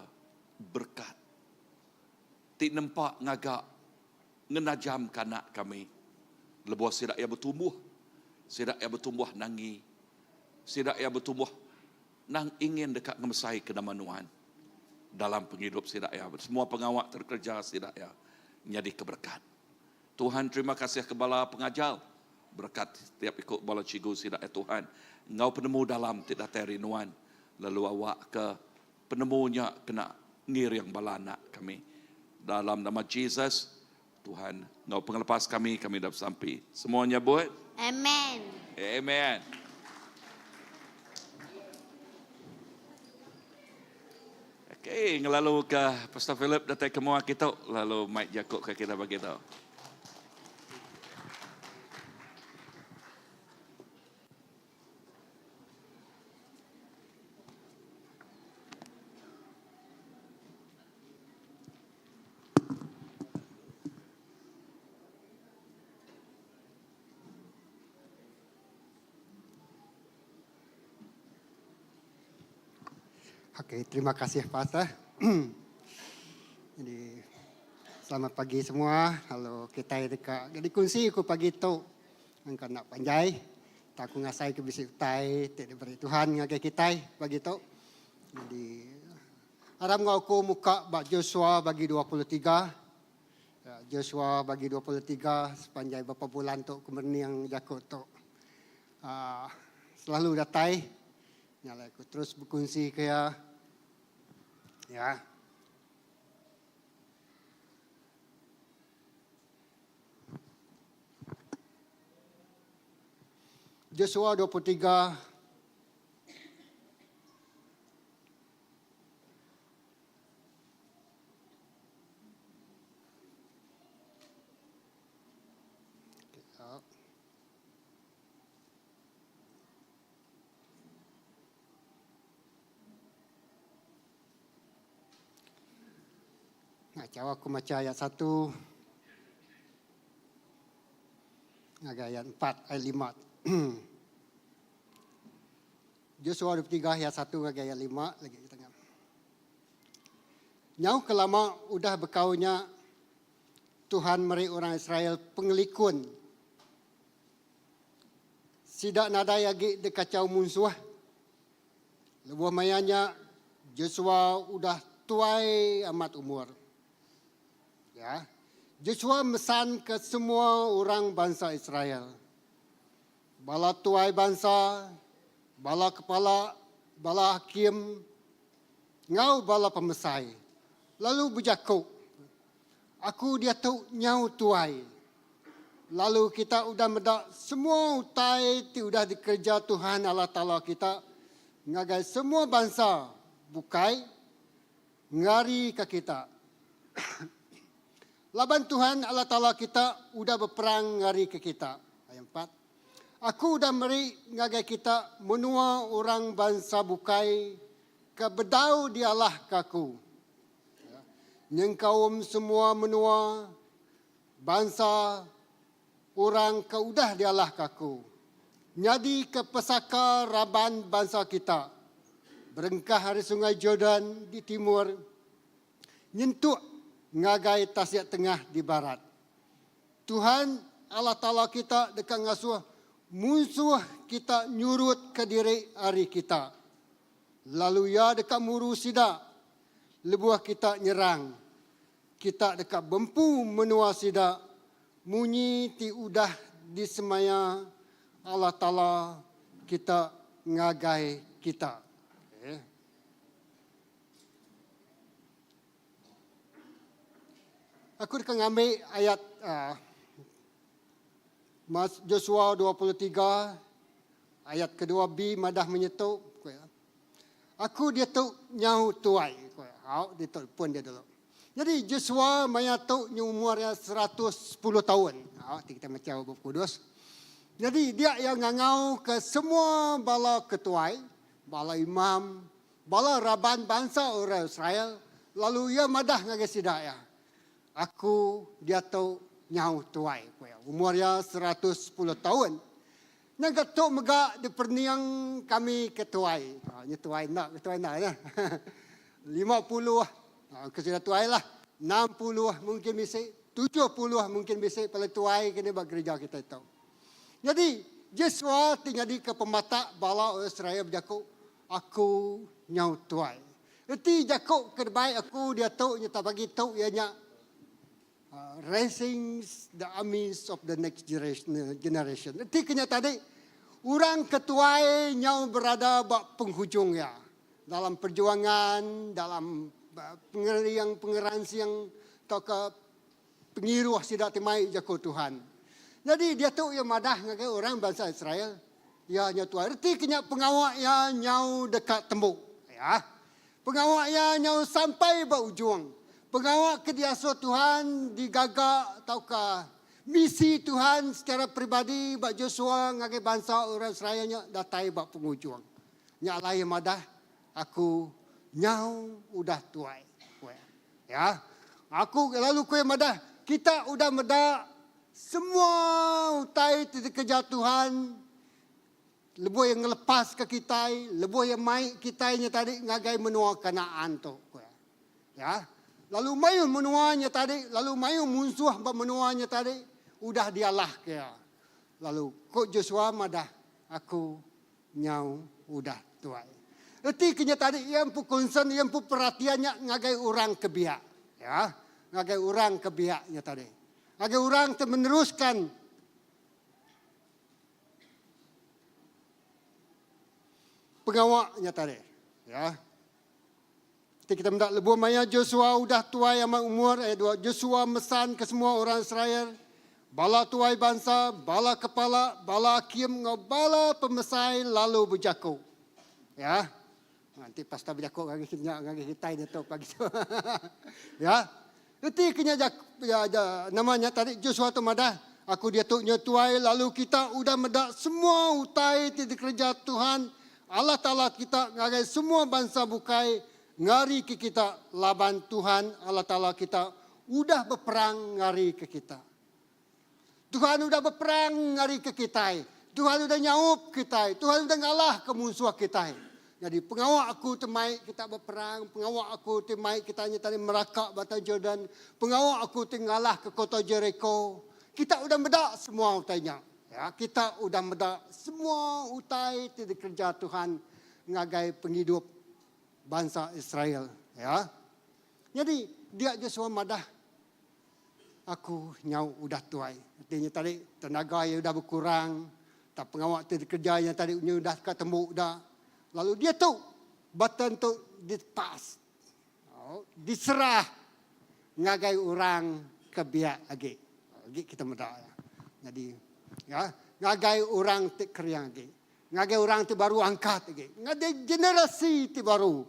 [SPEAKER 1] berkat. Tik nampak ngagak ngenajam kanak kami. Lepas sidak ia bertumbuh. Sidak ia bertumbuh nangi. Sidak ia bertumbuh nang ingin dekat ngemesai ke nama Nuhan. Dalam penghidup sidak ia. Semua pengawak terkerja sidak ia. Nyadi keberkat. Tuhan terima kasih ke bala pengajar. Berkat setiap ikut bala cigu sidak ia Tuhan. Ngau penemu dalam tidak teri Nuhan. Lalu awak ke penemunya kena ngiring bala anak kami. Dalam nama Jesus, Tuhan, Engkau pengelepas kami dah sampai. Semuanya buat?
[SPEAKER 4] Amen.
[SPEAKER 1] Amen. Okey, lalu ke Pastor Philip datang ke muak kita, lalu Mike Jakub ke kita bagi tahu.
[SPEAKER 3] Okey, terima kasih Pastor. Jadi selamat pagi semua. Halo kita dekat. Jadi kunci aku pagi tu engkau nak panjai. Tak aku ngasai ke bisik tai, tak diberi Tuhan ngagai kita pagi tu. Jadi haram aku muka bak Joshua bagi 23. Joshua bagi 23 sepanjang beberapa bulan tu kemerni yang jakut tu. Selalu datai. Nyala aku terus berkongsi ke ya. Joshua 23 Jawab aku macam ayat 1 agak ayat 4 ayat 5 Joshua 23 ayat 1 lagi ayat 5 lagi kita tengok. Nyau kelama udah bekaunya Tuhan meri orang Israel pengelikun. Sidak nada yagi dekacau musuh. Lebuh mayanya Joshua udah tuai amat umur. Ya. Joshua mesan ke semua orang bangsa Israel. Bala tuai bangsa, bala kepala, bala hakim, ngau bala pemesai. Lalu berjakuk, aku dia tu nyau tuai. Lalu kita udah medak semua utai ti udah dikerja Tuhan Allah Ta'ala kita. Ngagai semua bangsa bukai, ngari ke kita. Laban Tuhan Allah Ta'ala kita udah berperang ngari ke kita. Ayat 4. Aku udah meri ngagai kita menua orang bangsa bukai ke bedau dialah kaku. Nyengkaum semua menua bangsa orang ke udah dialah kaku. Nyadi ke pesaka raban bangsa kita. Berengkah hari sungai Jordan di timur. Nyentuk ngagai Tasik Tengah di barat. Tuhan Allah Ta'ala kita dekat ngasuh musuh kita nyurut ke diri hari kita. Lalu ya dekat muru sida, lebuah kita nyerang. Kita dekat bempu menua sida, munyi ti udah di semaya Allah Ta'ala kita ngagai kita. Okay. Aku dekat ngambil ayat Joshua 23 ayat kedua B madah menyetuk. Aku dia tu nyau tuai. Dia tu pun dia dulu. Jadi Joshua menyetuk umurnya 110 tahun. Kita macam Buku Kudus. Jadi dia yang ngangau ke semua bala ketuai, bala imam, bala raban bangsa orang Israel. Lalu ia madah ngagai sidak ya. Aku dia tu nyau tuai. Umurnya 110 tahun. Nang ketuk megak di perniang kami ketuai. Ketuai nak ya. 50 kesudah tuai lah. 60 mungkin bisa. 70 mungkin bisa. Pada tuai kena buat gereja kita itu. Jadi Joshua tinggal di ke pemata bala Israel berjakuk. Aku nyau tuai. Jadi jakuk kebaik aku dia tahu. Dia tak bagi tahu ianya. Raising the armies of the next generation. Nanti kenyataan tadi, orang ketuai nyau berada bak penghujung ya. Dalam perjuangan, dalam pengeransi yang atau ke pengiruh sidak timai jago Tuhan. Jadi dia tu yang madah ngagai orang bangsa Israel. Ya nyau tuai. Nanti kenyataan pengawak ya nyau dekat tembuk. Ya. Pengawak ya nyau sampai bak ujung. Pengawal kediasa Tuhan digagak ataukah misi Tuhan secara pribadi bak Joshua ngagai bangsa orang Israelnya datai bak penghujung. Nya alai madah aku nyau udah tuai. Ya. Aku lalu kue madah kita udah medak semua utai titik kerja Tuhan. Lebuh yang ngelepas ke kita, lebuh yang mai kitanya tadi ngagai menua Kanaan tu. Ya. Lalu mayun menuanya tadi, lalu mayun musuh menuanya tadi, udah dialah kaya. Lalu kok Joshua madah, aku nyau udah tuai. Erti kenya tadi, yang pu concern, yang pu perhatiannya ngagai orang kebiak. Ya, ngagai orang kebiaknya tadi. Ngagai orang meneruskan pengawaknya tadi. Ya. Kita mendak lebuh maya Joshua udah tuai amat umur. Ayat 2. Joshua mesan ke semua orang Israel. Bala tuai bangsa, bala kepala, bala hakim, bala pemesai lalu berjakuk. Ya. Nanti pasta berjakuk ngagi kita ini tu pagi tu. Ya. Nanti kena namanya tadi Joshua tu madah. Aku dia tu tuai lalu kita udah medak semua utai titik kerja Tuhan. Allah Ta'ala kita ngagai semua bangsa bukai. Ngari ke kita, laban Tuhan Allah Ta'ala kita udah berperang ngari ke kita. Tuhan udah berperang ngari ke kita. Tuhan sudah nyaup kita. Tuhan sudah ngalah ke musuh kita. Jadi pengawak aku temai kita berperang. Pengawak aku temai kita tadi merakak batang Jordan. Pengawak aku ngalah ke kota Jericho. Kita sudah medak semua utainya. Ya, kita sudah medak semua utai tidak kerja Tuhan ngagai penghidup bangsa Israel. Ya. Jadi dia Joshua madah. Aku nyau udah tuai. Artinya tadi tenaga yang sudah berkurang. Tak pengawal kerja yang tadi sudah ketemu dah. Lalu dia tu batan tu dipas. Diserah ngagai orang ke biak lagi. Lagi kita muda. Jadi ya, ngagai orang ti keriang lagi. Ngagai orang ti baru angkat lagi. Ngagai generasi ti baru.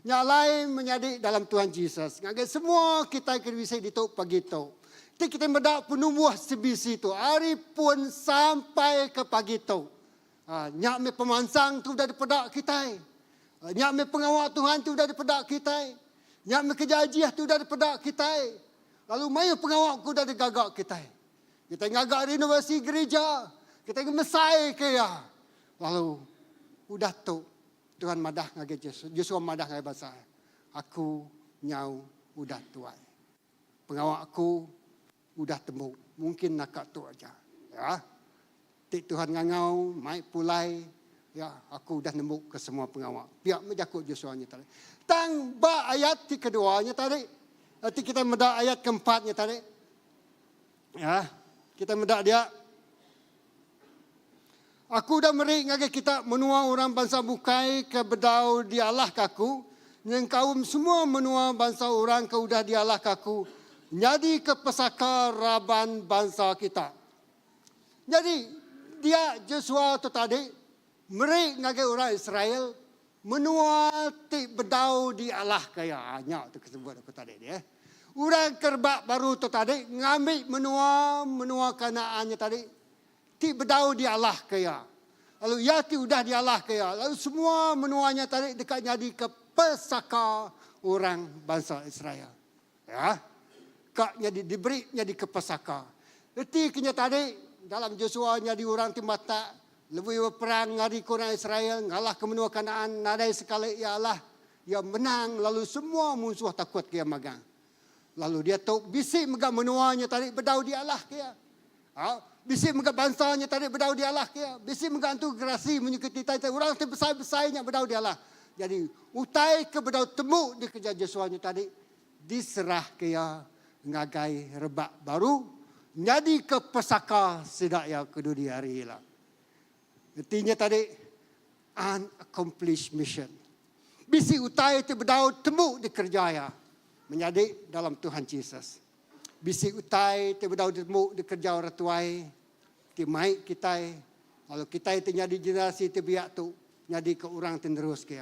[SPEAKER 3] Nyalai menjadi dalam Tuhan Yesus. Ngagai semua kita kena bisa dituk pagi tu. Jadi kita mendak penumbuh sebisi itu. Hari pun sampai ke pagi itu. Nyak me pemansang tu dah dipedak kita. Nyak me pengawal Tuhan tu dah dipedak kita. Nyak me kejajiah tu dah dipedak kita. Lalu mayu pengawal ku dah digagak kita. Kita ngagak renovasi gereja. Kita mesai kaya. Lalu udah tu Tuhan madah ngagai Yesus madah ngagai bahasa. Aku nyau udah tuai. Pengawal aku udah temu. Mungkin nak tu aja. Ya. Tik Tuhan ngangau, mai pulai. Ya, aku udah nemu ke semua pengawal. Biar menjakut Joshua-nya tadi. Tang ba ayat ti keduanya tadi. Nanti kita mendak ayat keempatnya tadi. Ya, kita mendak dia. Aku dah meri ngagai kita menua orang bangsa bukai ke bedau di Allah kaku. Yang kaum semua menua bangsa orang ke udah di Allah kaku. Jadi ke pesaka raban bangsa kita. Jadi dia Joshua tu tadi meri ngagai orang Israel menua ti bedau di Allah kaya nya tu kesebut aku tadi dia. Orang kerbak baru tu tadi ngambil menua Kanaannya tadi ti bedau di Allah kaya. Lalu ya ti udah di Allah kaya. Lalu semua menuanya tadi dekat jadi ke pesaka orang bangsa Israel. Ya. Kak jadi diberi jadi ke pesaka. Jadi kenya tadi dalam Joshua jadi orang timata lebih berperang ngari orang Israel ngalah ke menua Kanaan nadai sekali ya Allah yang menang lalu semua musuh takut dia magang. Lalu dia tahu bisik megah menuanya tadi bedau di Allah dia. Bisik megah bangsanya tadi bedau di Allah dia. Bisik megah antu gerasi menyukuti tadi orang besar-besarnya bedau di Allah. Jadi utai ke bedau temu di kerja Joshua-nya tadi diserah ke ngagai rebak baru jadi ke pesaka sedak ya kedua hari lah. Artinya tadi unaccomplished mission. Bisi utai itu bedau temu di kerja ya menjadi dalam Tuhan Yesus. Bisi utai itu bedau temu di kerja orang tuai ti mai kita lalu kita itu jadi generasi ti biak tu jadi ke orang terus ke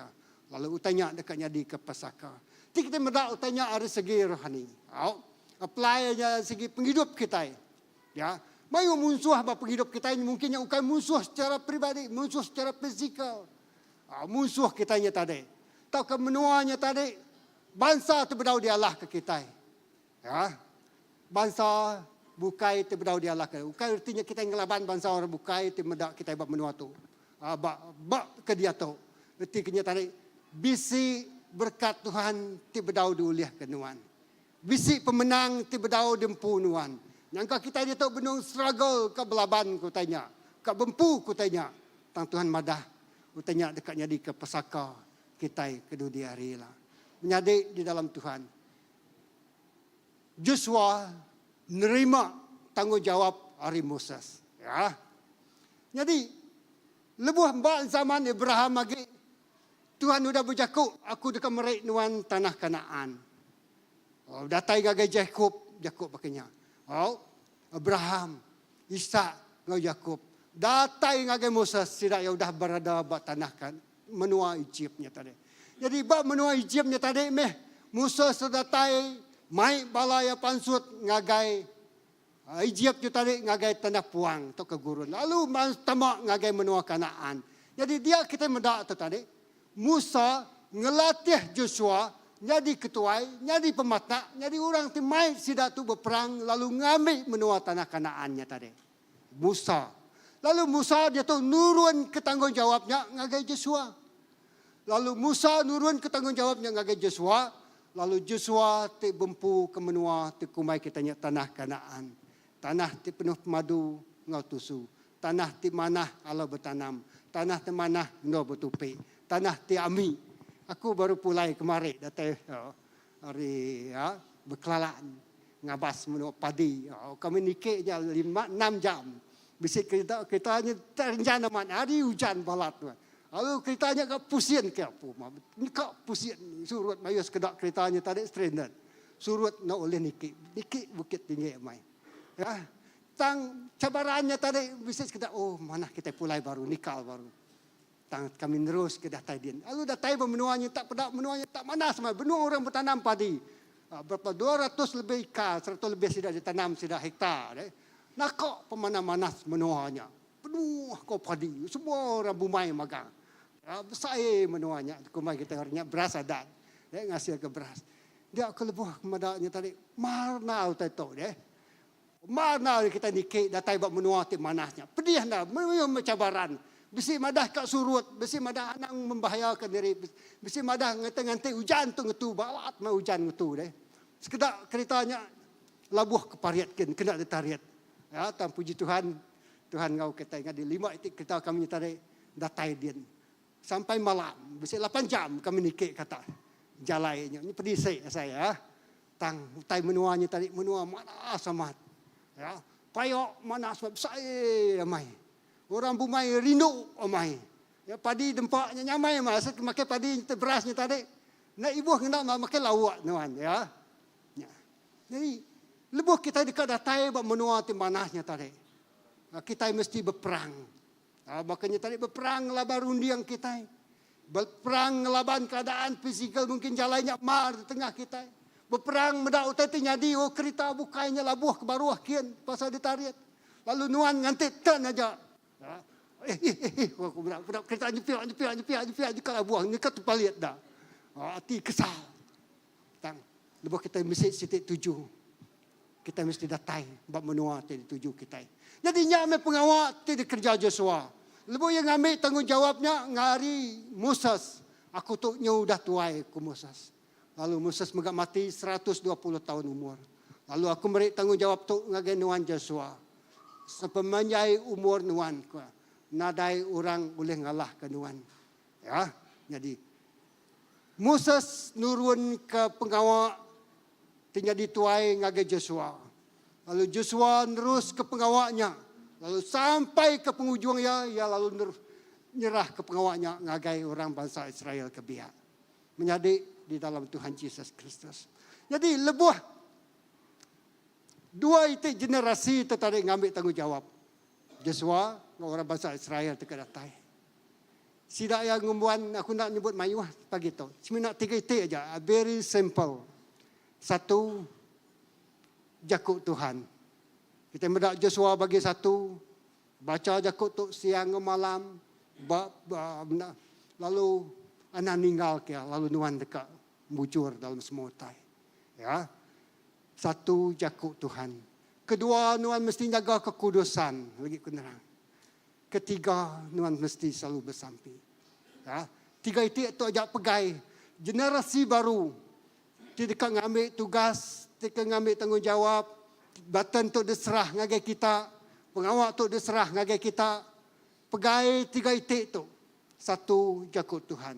[SPEAKER 3] lalu utanya dekat jadi ke pesaka. Ti kita mendak utanya dari segi rohani. Apply-nya segi penghidup kita. Ya, mayu musuh apa penghidup kita ini mungkin yang bukan musuh secara pribadi, musuh secara fizikal. Musuh kitanya tadi. Tahu ke menuanya tadi bangsa tu berdau di Allah ke kita. Ya. Bangsa bukai tu berdau di Allah ke. Bukai artinya kita ngelaban bangsa orang bukai tu medak kita buat menua tu. Bak ke dia tu. Artinya tadi bisi berkat Tuhan ti berdau diuliah kenuan. Bisik pemenang ti bedau dempunuan. Nyangka kita dia tahu benung struggle ke belaban ku tanya. Ke bempu ku tanya. Tang Tuhan madah. Ku tanya dekatnya di ke pesaka kita kedua di hari lah. Menyadi di dalam Tuhan. Joshua nerima tanggungjawab hari Moses. Ya. Jadi lebuh mbak zaman Abraham lagi. Tuhan sudah berjakuk. Aku dekat merik nuan tanah Kanaan. Datai gagai Jacob pakainya. Abraham, Ishak, Jacob. Datai gagai Moses tidak ya sudah berada di tanah kan menua Egyptnya tadi. Jadi bab menua Egyptnya tadi Moses sudah datai mai balaya pansut ngagai Egypt tadi ngagai tanah puang atau ke gurun. Lalu tamak ngagai menua Kanaan. Jadi dia kita mendak tu tadi Musa ngelatih Joshua jadi ketuai, jadi pematna, jadi orang timai sidak tu berperang lalu ngambil menua tanah Kanaannya tadi. Musa. Lalu Musa dia tu nurun ke tanggungjawabnya ngagai Joshua. Lalu Musa nurun ke tanggungjawabnya ngagai Joshua. Lalu Joshua ti bempu ke menua ti kumai kitanya tanah Kanaan. Tanah ti penuh madu ngau tusu. Tanah ti manah Allah bertanam. Tanah ti manah ngau bertupi. Tanah ti ami. Aku baru pulai kemari datang hari berkelalaan ngabas menua padi. Kami nikah je 5-6 jam. Bisik kita hanya terencana mana hari hujan balat. Lalu keretanya kak pusing ke apa? Kak pusing surut mayu sekedak keretanya tadi stranded. Surut nak oleh nikik bukit tinggi mai. Ya. Tang cabarannya tadi bisik sekedak mana kita pulai baru nikal baru. Tang kami terus ke datai dia. Lalu datai menuanya tak pedak menuanya tak manas mai. Benua orang bertanam padi. Berapa 200 lebih ika, 100 lebih sudah ditanam sudah hektar. Nakok pemana-manas menuanya. Penuh kau padi. Semua orang bumai magang. Besar menuanya. Kumai kita harinya beras adat. Dia ngasih ke beras. Dia ke lebuh kemadanya tadi. Marna utai tu deh. Marna kita nikik datai buat menua ti manasnya. Pedih dah. Memang cabaran. Besi madah kat surut. Besi madah anak membahayakan diri. Besi madah nganti hujan tu ngetu. Balat mau hujan ngetu deh. Sekedar ceritanya labuh kepariatkan. Kena ditariat. Ya, tan puji Tuhan. Tuhan ngau kita ingat di 5 itu kita kami tadi datai dia. Sampai malam. Besi 8 jam kami nikik kata. Jalainya. Ini pedih saya. Tang utai menuanya tadi. Menua manas amat. Ya, payok manas amat. Besar amai. Orang bumai rindu amai. Ya, padi dempaknya nyamai masa makai padi berasnya tadi. Nak ibu hendak makai lawak nuan ya. Jadi lebuh kita dekat datai buat menua ti manasnya tadi. Kita mesti berperang. Makanya tadi berperang laban rundiang kita. Berperang laban keadaan fizikal mungkin jalannya mar di tengah kita. Berperang mendak utai ti nyadi kereta bukainya labuh ke baruah kian pasal ditariat. Lalu nuan nganti ten aja. Aku budak kereta nyepil kalau buang ni kat paliat dah. Hati kesal. Tang lebuh kita mesti sitik 7. Kita mesti datai buat menua ti dituju kita. Jadi nyame pengawal ti dikerja Joshua. Lebu yang ambil tanggungjawabnya ngari Moses. Aku tu nyudah tuai ku Moses. Lalu Moses megak mati 120 tahun umur. Lalu aku beri tanggungjawab tu ngagai nuan Joshua. Sepemanjai umur nuan ku. Nadai orang boleh ngalah ke nuan. Ya, jadi Moses nurun ke pengawal tinggal dituai ngagai Joshua. Lalu Joshua terus ke pengawalnya. Lalu sampai ke penghujung ia lalu nyerah ke pengawalnya ngagai orang bangsa Israel ke biak. Menjadi di dalam Tuhan Yesus Kristus. Jadi lebuh dua itu generasi itu tadi ngambil tanggungjawab. Joshua orang bangsa Israel dekat datai. Sidak yang ngumbuan aku nak nyebut mayuah pagi tu. Cuma nak 3 itik aja. Very simple. 1, jakut Tuhan. Kita mendak Joshua bagi 1, baca jakut tu siang malam, lalu anak ninggal ke, lalu nuan dekat mujur dalam semutai. Ya, 1 jakut Tuhan. 2, nuan mesti jaga kekudusan, lagi kenerang. 3, nuan mesti selalu bersampi. Ya, 3 itu ajak pegai generasi baru. Tidak ngambil tugas, tidak ngambil tanggungjawab, batan tu diserah ngagai kita, pengawal tu diserah ngagai kita, pegai 3 itik tu, 1 jakut Tuhan.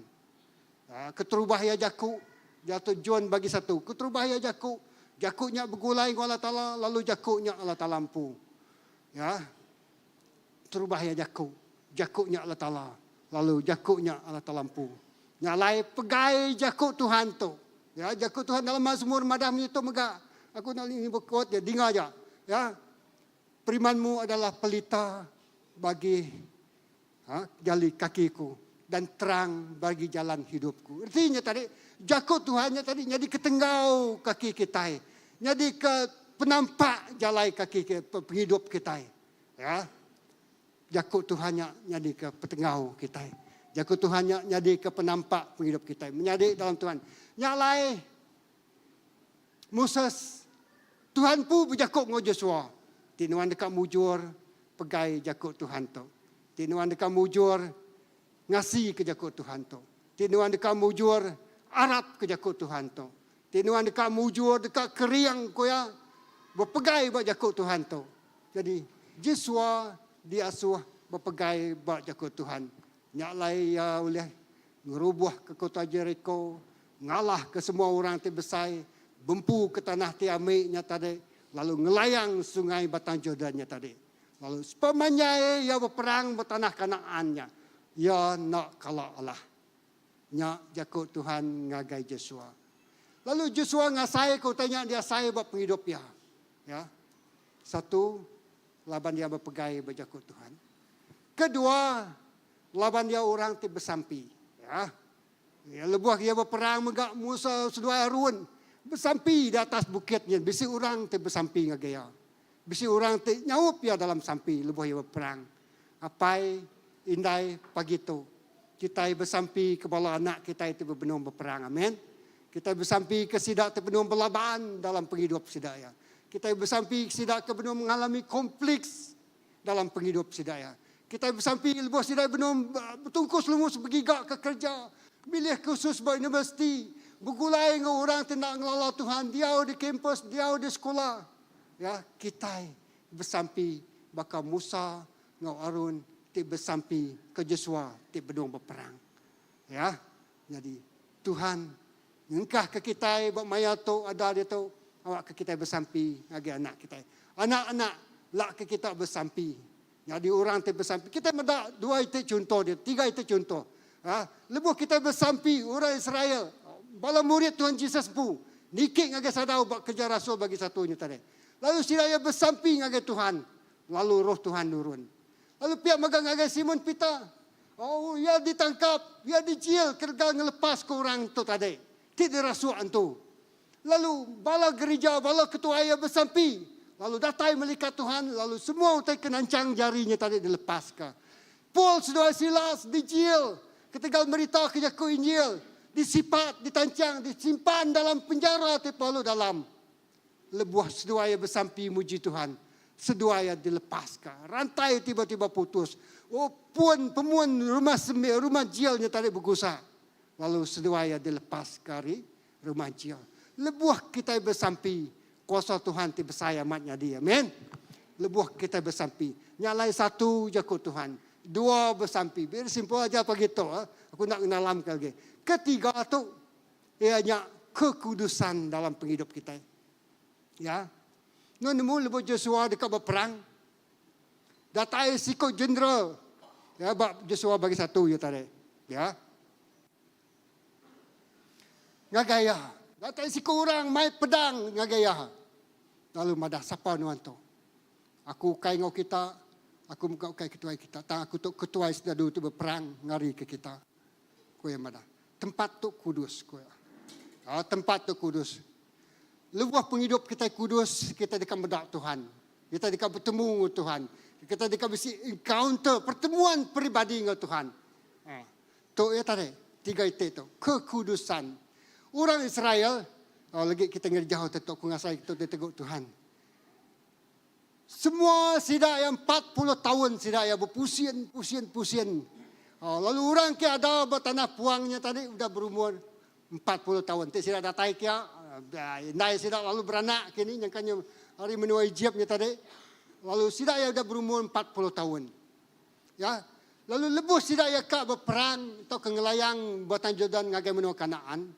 [SPEAKER 3] Keterubahaya jakut, jatuh John bagi 1. Keterubahaya jakut, jakutnya bergulai dengan Allah Ta'ala, lalu jakutnya Allah Ta'ala lampu. Ya, terubahaya jakut, jakutnya Allah Ta'ala, lalu jakutnya Allah Ta'ala lampu. Nyalai pegai jakut Tuhan tu. Ya, jakut Tuhan dalam Mazmur madah menyitu megak. Aku nak ini berkot ya, dengar aja. Ya. Firman-Mu adalah pelita bagi jali kakiku dan terang bagi jalan hidupku. Artinya tadi jakut Tuhannya tadi jadi ketenggau kaki kita. Jadi ke penampak jalan kaki hidup kita. Ya. Jakut Tuhannya jadi ke petenggau kita. Jakut Tuhannya jadi ke penampak hidup kita. Menjadi dalam Tuhan. Nyalai Moses Tuhan pun berjakut dengan Joshua. Tinuan dekat mujur pegai jakut Tuhan tu. Tinuan dekat mujur ngasi ke jakut Tuhan tu. Tinuan dekat mujur Arab ke jakut Tuhan tu. Tinuan dekat mujur dekat keriang ko ya berpegai buat jakut Tuhan tu. Jadi Joshua diasuh berpegai buat jakut Tuhan. Nyak lai ya oleh ngerubuh ke kota Jericho, ngalah ke semua orang ti besai, bempu ke tanah ti amiknya tadi, lalu ngelayang sungai Batang Jordannya tadi. Lalu sepemanya ia berperang bertanah Kanaannya. Ya nak kalah Allah. Nyak jakut Tuhan ngagai Joshua. Lalu Joshua ngasai kau tanya dia saya buat penghidup ya. Ya. Satu, laban dia berpegai berjakut Tuhan. Kedua, laban dia orang ti bersampi. Ya. Ya lebuh dia berperang megak Musa sedua Harun. Bersampi di atas bukitnya. Bisi orang ti bersampi ngagaya. Bisi orang ti nyaup ya dalam sampi. Lebuh dia berperang. Apai indai pagi tu. Kita bersampi ke bala anak kita itu berbenung berperang. Amin. Kita bersampi ke sidak terpenuh berlabaan dalam penghidup sidak ya. Kita bersampi sidak terpenuh mengalami konflik dalam penghidup sidak ya. Kita bersampi lebuh sidak penuh bertungkus lumus bergigak ke kerja. Bilih khusus buat universiti. Bergulai dengan orang tenang ngelala Tuhan. Dia di kampus, dia di sekolah. Ya, kita bersampi bakal Musa dengan Harun ti bersampi ke Joshua ti bedung berperang. Ya. Jadi Tuhan engkah ke kita buat maya tu ada dia tu awak ke kita bersampi bagi anak kita. Anak-anak lak ke kita bersampi. Jadi orang ti bersampi. Kita meda dua itu contoh dia, tiga itu contoh. Ha, lebuh kita bersampi orang Israel. Bala murid Tuhan Yesus pu. Nikik ngage sadau buat kerja rasul bagi satunya tadi. Lalu sila bersampi ngage Tuhan. Lalu roh Tuhan turun. Lalu pihak megang ngage Simon Peter. Oh, ia ditangkap, ia dijil kerja ngelepas ke orang tu tadi. Tidak rasuan tu. Lalu bala gereja, bala ketua ia bersampi. Lalu datai melihat Tuhan. Lalu semua utai kenancang jarinya tadi dilepaskan. Paul sedua Silas dijil. Ketika berita kejaku Injil. Disipat, ditancang, disimpan dalam penjara. Lalu dalam. Lebuah sedua ia bersampi muji Tuhan. Sedua ia dilepaskan. Rantai tiba-tiba putus. Oh puan pemuan rumah jilnya tadi bergusak. Lalu sedua ia dilepas dari rumah jil. Lebuah kita bersampi. Kuasa Tuhan ti bersaya matnya dia. Amin. Lebuah kita bersampi. Nyalai satu jakut Tuhan. Dua bersampi. Biar simpel aja begitu. Aku nak kenalam lagi. Ketiga tu. Ianya kekudusan dalam penghidup kita. Ya. Nemu lebuh Joshua dekat berperang. Datai sikut jenderal. Ya, Joshua bagi satu ya tadi. Ya. Ngagaya. Datai sikut orang mai pedang ngagaya. Lalu madah siapa nuan tu? Aku kai ngau kita, aku muka kai ketua kita. Tang aku tu ketua sedadu tu berperang ngari ke kita. Ko yang madah. Tempat tu kudus ko ya. Tempat tu kudus. Lebuh penghidup kita kudus, kita dekat medak Tuhan. Kita dekat bertemu dengan Tuhan. Kita dekat bisi encounter, pertemuan peribadi dengan Tuhan. Tu ya tadi, tiga itu tu. Kekudusan. Orang Israel, lagi kita ngeri jauh tetok ku ngasai kita tegur Tuhan. Semua sidak yang 40 tahun sidak yang berpusien. Lalu orang ke ada bertanah puangnya tadi sudah berumur 40 tahun. Tidak sidak datai kia, naik sidak lalu beranak kini nyangkanya hari menua Egyptnya tadi. Lalu sidak yang sudah berumur 40 tahun. Ya. Lalu lebuh sidak yang kak berperang atau kengelayang Batang Jordan ngagai menua Kanaan.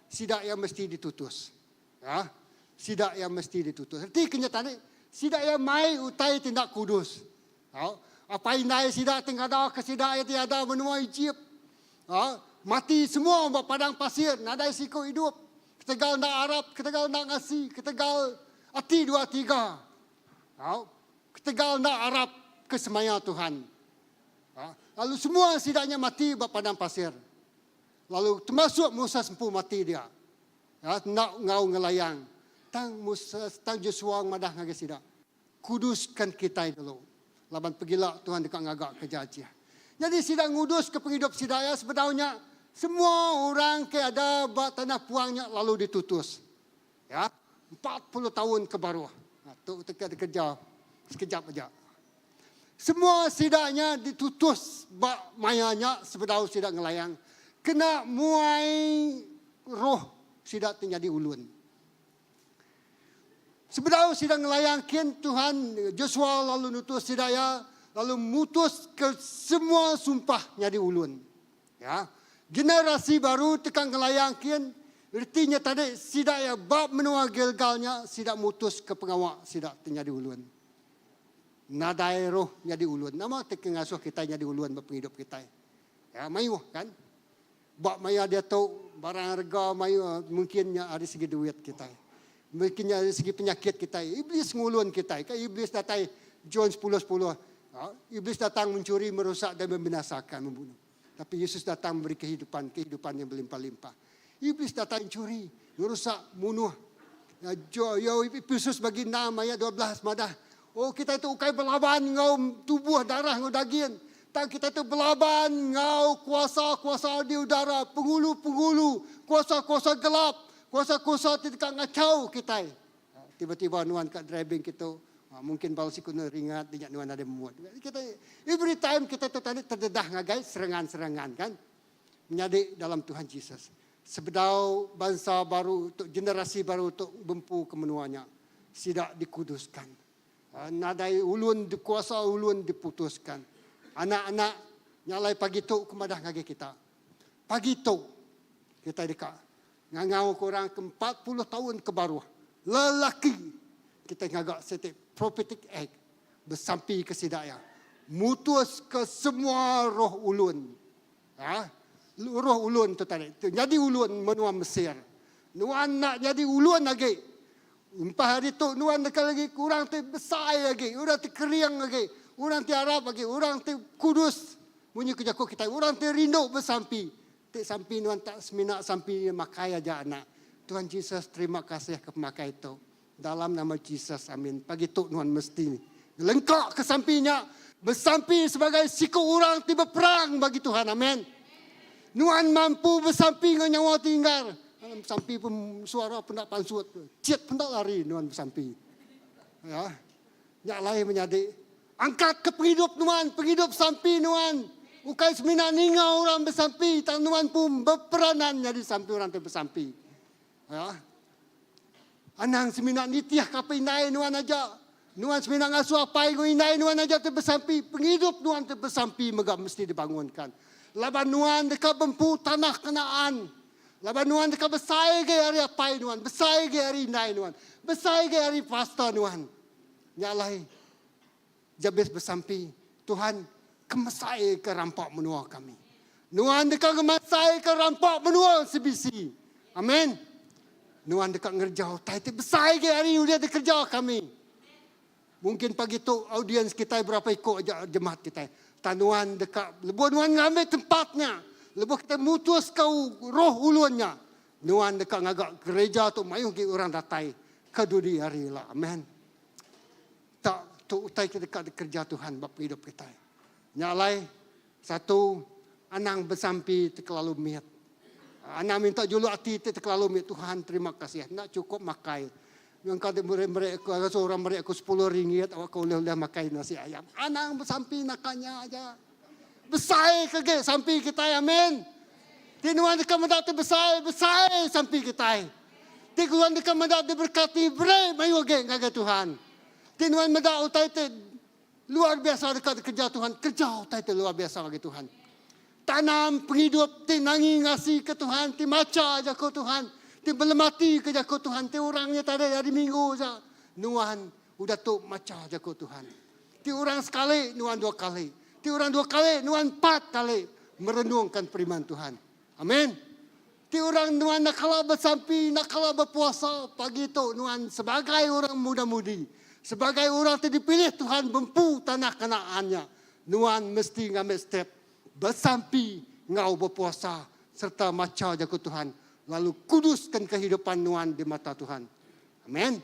[SPEAKER 3] Sidak yang mesti ditutus. Ya. Sidak yang mesti ditutus. Arti kenyataan sidak yang mai utai tindak kudus. Ya. Apa indai sidak tinggal ada ke sidak yang tiada benua Egypt. Ya. Mati semua buat padang pasir. Nadai siku hidup. Ketegal nak Arab, ketegal nak ngasi, ketegal ati 2, 3. Ya. Ketegal nak Arab kesemaya Tuhan. Ya. Lalu semua sidaknya mati buat padang pasir. Lalu termasuk Musa sempu mati dia. Ya, nak ngau ngelayang. Tang Musa, tang Joshua madah ngagak sidak. Kuduskan kita dulu. Laban pergilah Tuhan dekat ngagak kejajiah. Jadi sidak ngudus ke penghidup sidaya sebenarnya semua orang ke ada buat tanah puangnya lalu ditutus. Ya, 40 tahun ke bawah. Tu tekat kerja sekejap aja. Semua sidaknya ditutus bak mayanya sebedau sidak ngelayang. Kena muai roh sidak terjadi ulun. Sebedau sidak ngelayang kin Tuhan Joshua lalu nutus sidaya lalu mutus ke semua sumpah jadi ulun. Ya. Generasi baru tekan ngelayang kin artinya tadi sidak ya bab menua Gilgalnya sidak mutus ke pengawak sidak terjadi ulun. Nadai roh jadi ulun. Nama tekan ngasuh kita jadi ulun bab hidup kita. Ya, mayu kan? Bak maya dia tahu barang harga mayu mungkinnya ada segi duit kita. Mungkinnya dari segi penyakit kita. Iblis ngulun kita. Kan iblis datang John 10:10. Iblis datang mencuri, merusak dan membinasakan, membunuh. Tapi Yesus datang memberi kehidupan yang berlimpah-limpah. Iblis datang mencuri, merusak, bunuh. Yesus bagi 6 ayat 12 madah. Oh kita itu ukai berlaban ngau tubuh darah ngau daging. Tak kita itu berlaban ngau kuasa-kuasa di udara, penghulu-penghulu, kuasa-kuasa gelap. Kuasa-kuasa tidak ngacau kita. Tiba-tiba nuan kat driving kita. Mungkin baru si kuna ringat. Tidak nuan ada memuat. Kita, every time kita terdedah ngagai serangan-serangan kan. Menjadi dalam Tuhan Yesus. Sebedau bangsa baru, untuk generasi baru untuk bempu kemenuannya. Tidak dikuduskan. Nadai ulun, kuasa ulun diputuskan. Anak-anak nyalai pagi tu kemadah ngagai kita. Pagi tu kita dekat. Ngangau korang ke 40 tahun ke bawah. Lelaki. Kita ngagak setiap prophetic act. Bersampi ke sidaya. Mutus ke semua roh ulun. Roh ulun tu tadi. Jadi ulun menua Mesir. Nuan nak jadi ulun lagi. Empat hari tu nuan dekat lagi. Kurang tu besar lagi. Orang tu keriang lagi. Orang tu Arab lagi. Orang tu Kudus. Bunyi kejaku kita. Orang tu rindu bersampi. Sampai nuan tak seminak sampai makai aja anak. Tuhan Yesus terima kasih ke pemakai itu. Dalam nama Yesus amin. Pagi tu nuan mesti lengkap ke sampingnya. Bersampi sebagai siku orang tiba perang bagi Tuhan amin. Nuan mampu bersampi dengan nyawa tinggal. Bersampi pun suara pun tak pansut. Ciat pun tak lari nuan bersampi. Ya. Yang lain menjadi. Angkat ke penghidup nuan. Penghidup sampi nuan. Ukai semina ningau orang bersampi. Tanuan pun berperanan jadi sampai orang tu bersampi. Ya. Anang semina nitiah kapai inai nuan aja. Nuan semina ngasuh apai inai nuan aja tu bersampi. Penghidup nuan tu bersampi megak mesti dibangunkan. Laban nuan dekat bempu tanah Kanaan. Laban nuan dekat besai ke hari apai nuan. Besai ke hari inai nuan. Besai ke hari pasta nuan. Nyalai. Jabez bersampi. Tuhan kemesai ke rampak menua kami. Nuan dekat kemesai ke rampak menua sebisi. Amin. Nuan dekat ngerjau. Taiti besar ke hari dia kerja kami. Mungkin pagi tu audiens kita berapa ikut aja jemaat kita. Tanuan dekat. Lebuh nuan ngambil tempatnya. Lebuh kita mutus kau roh ulunnya. Nuan dekat ngagak gereja tu mayung ke orang datai. Kedudi hari lah. Amin. Tak tu utai kita dekat kerja Tuhan bab hidup kita. Nyalai satu anang bersampi terlalu miat. Anak minta julu hati terlalu miat. Tuhan terima kasih. Nak cukup makai. Yang kata mereka seorang mereka 10 ringgit. Awak kau boleh makai nasi ayam. Anang bersampi nakanya aja. Besar ke sampi kita. Amin. Tinuan dekat mendak besar. Besar sampi kita. Tinuan dekat mendak diberkati. Berai mayu ke Tuhan. Tinuan mendak utai luar biasa dekat kerja Tuhan. Kerja itu luar biasa bagi Tuhan. Tanam penghidup, nangi ngasih ke Tuhan. Ti maca aja ke Tuhan. Ti belemati ke ke Tuhan. Ti orangnya tak ada hari minggu saja. Nuan udah tu maca aja ke Tuhan. Ti orang sekali, nuan 2 kali. Ti orang 2 kali, nuan 4 kali. Merenungkan firman Tuhan. Amin. Ti orang nuan nak kalah bersampi, nak kalah berpuasa. Pagi itu nuan sebagai orang muda-mudi. Sebagai orang yang dipilih Tuhan bempu tanah Kanaannya. Nuan mesti ngambil step. Bersampi ngau berpuasa. Serta maca jaga Tuhan. Lalu kuduskan kehidupan nuan di mata Tuhan. Amin.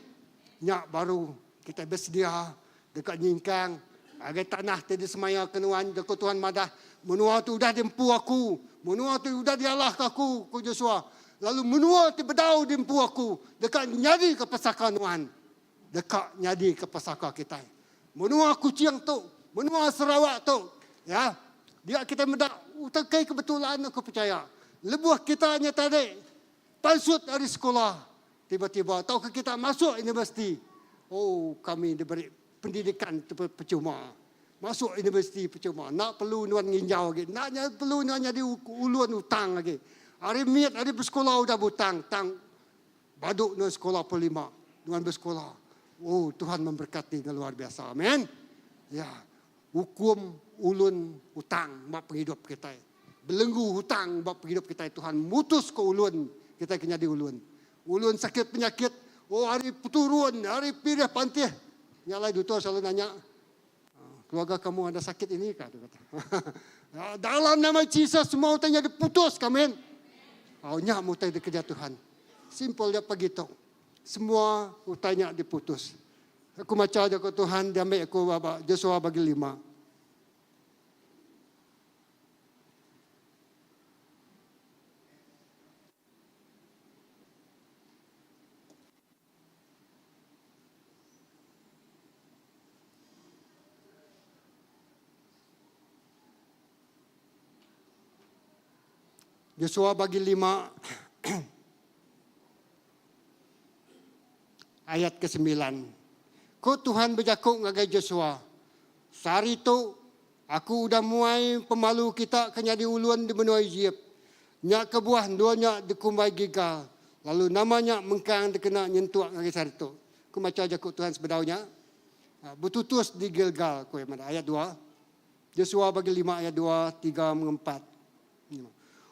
[SPEAKER 3] Nyak baru kita bersedia. Dekat nyingkang. Agai tanah tadi semaya ke nuan jaga Tuhan madah. Menua tu udah dimpu aku. Menua tu udah dialah aku. Ku Joshua. Lalu menua tu bedau dimpu aku. Dekat nyadi ke pesaka nuan. Dekat nyadi ke pesaka kita. Menua kucing tu Menua Sarawak tu. Ya. Dia kita mendak utakai kebetulan aku percaya. Lebuh kita hanya tadi palsut dari sekolah. Tiba-tiba tahukah kita masuk universiti. Oh, kami diberi pendidikan percuma. Masuk universiti percuma. Nak perlu nuan nginjau lagi. Naknya perlu nuan jadi uluan hutang lagi. Hari miat, hari bersekolah sudah hutang. Tang baduk nuan sekolah pelima. Nuan bersekolah. Oh, Tuhan memberkati yang luar biasa. Amin. Ya. Hukum ulun hutang buat penghidup kita. Belenggu hutang buat penghidup kita. Tuhan mutus ke ulun. Kita kena di ulun. Ulun sakit penyakit. Oh, hari turun, hari pirih pantih. Nyalai dutur selalu nanya. Keluarga kamu ada sakit ini kah? Dalam nama Yesus semua hutangnya diputus, amin. Oh, nyak mutai dikerja Tuhan. Simple dia begitu. Semua hutangnya diputus. Aku macam aja ke Tuhan, dia ambil aku Joshua bagi 5. Joshua bagi 5 ayat ke-9. Ko Tuhan berjakuk ngagai Joshua. Sehari itu aku udah muai pemalu kita kenya di uluan di benua Egypt. Nyak kebuah duanya di kumbai gigal. Lalu namanya mengkang dikena nyentuak ngagai sehari itu. Ku macam jakuk Tuhan sebedaunya. Betutus di Gilgal ko ayat 2. Joshua bagi 5 ayat 2, 3, 4.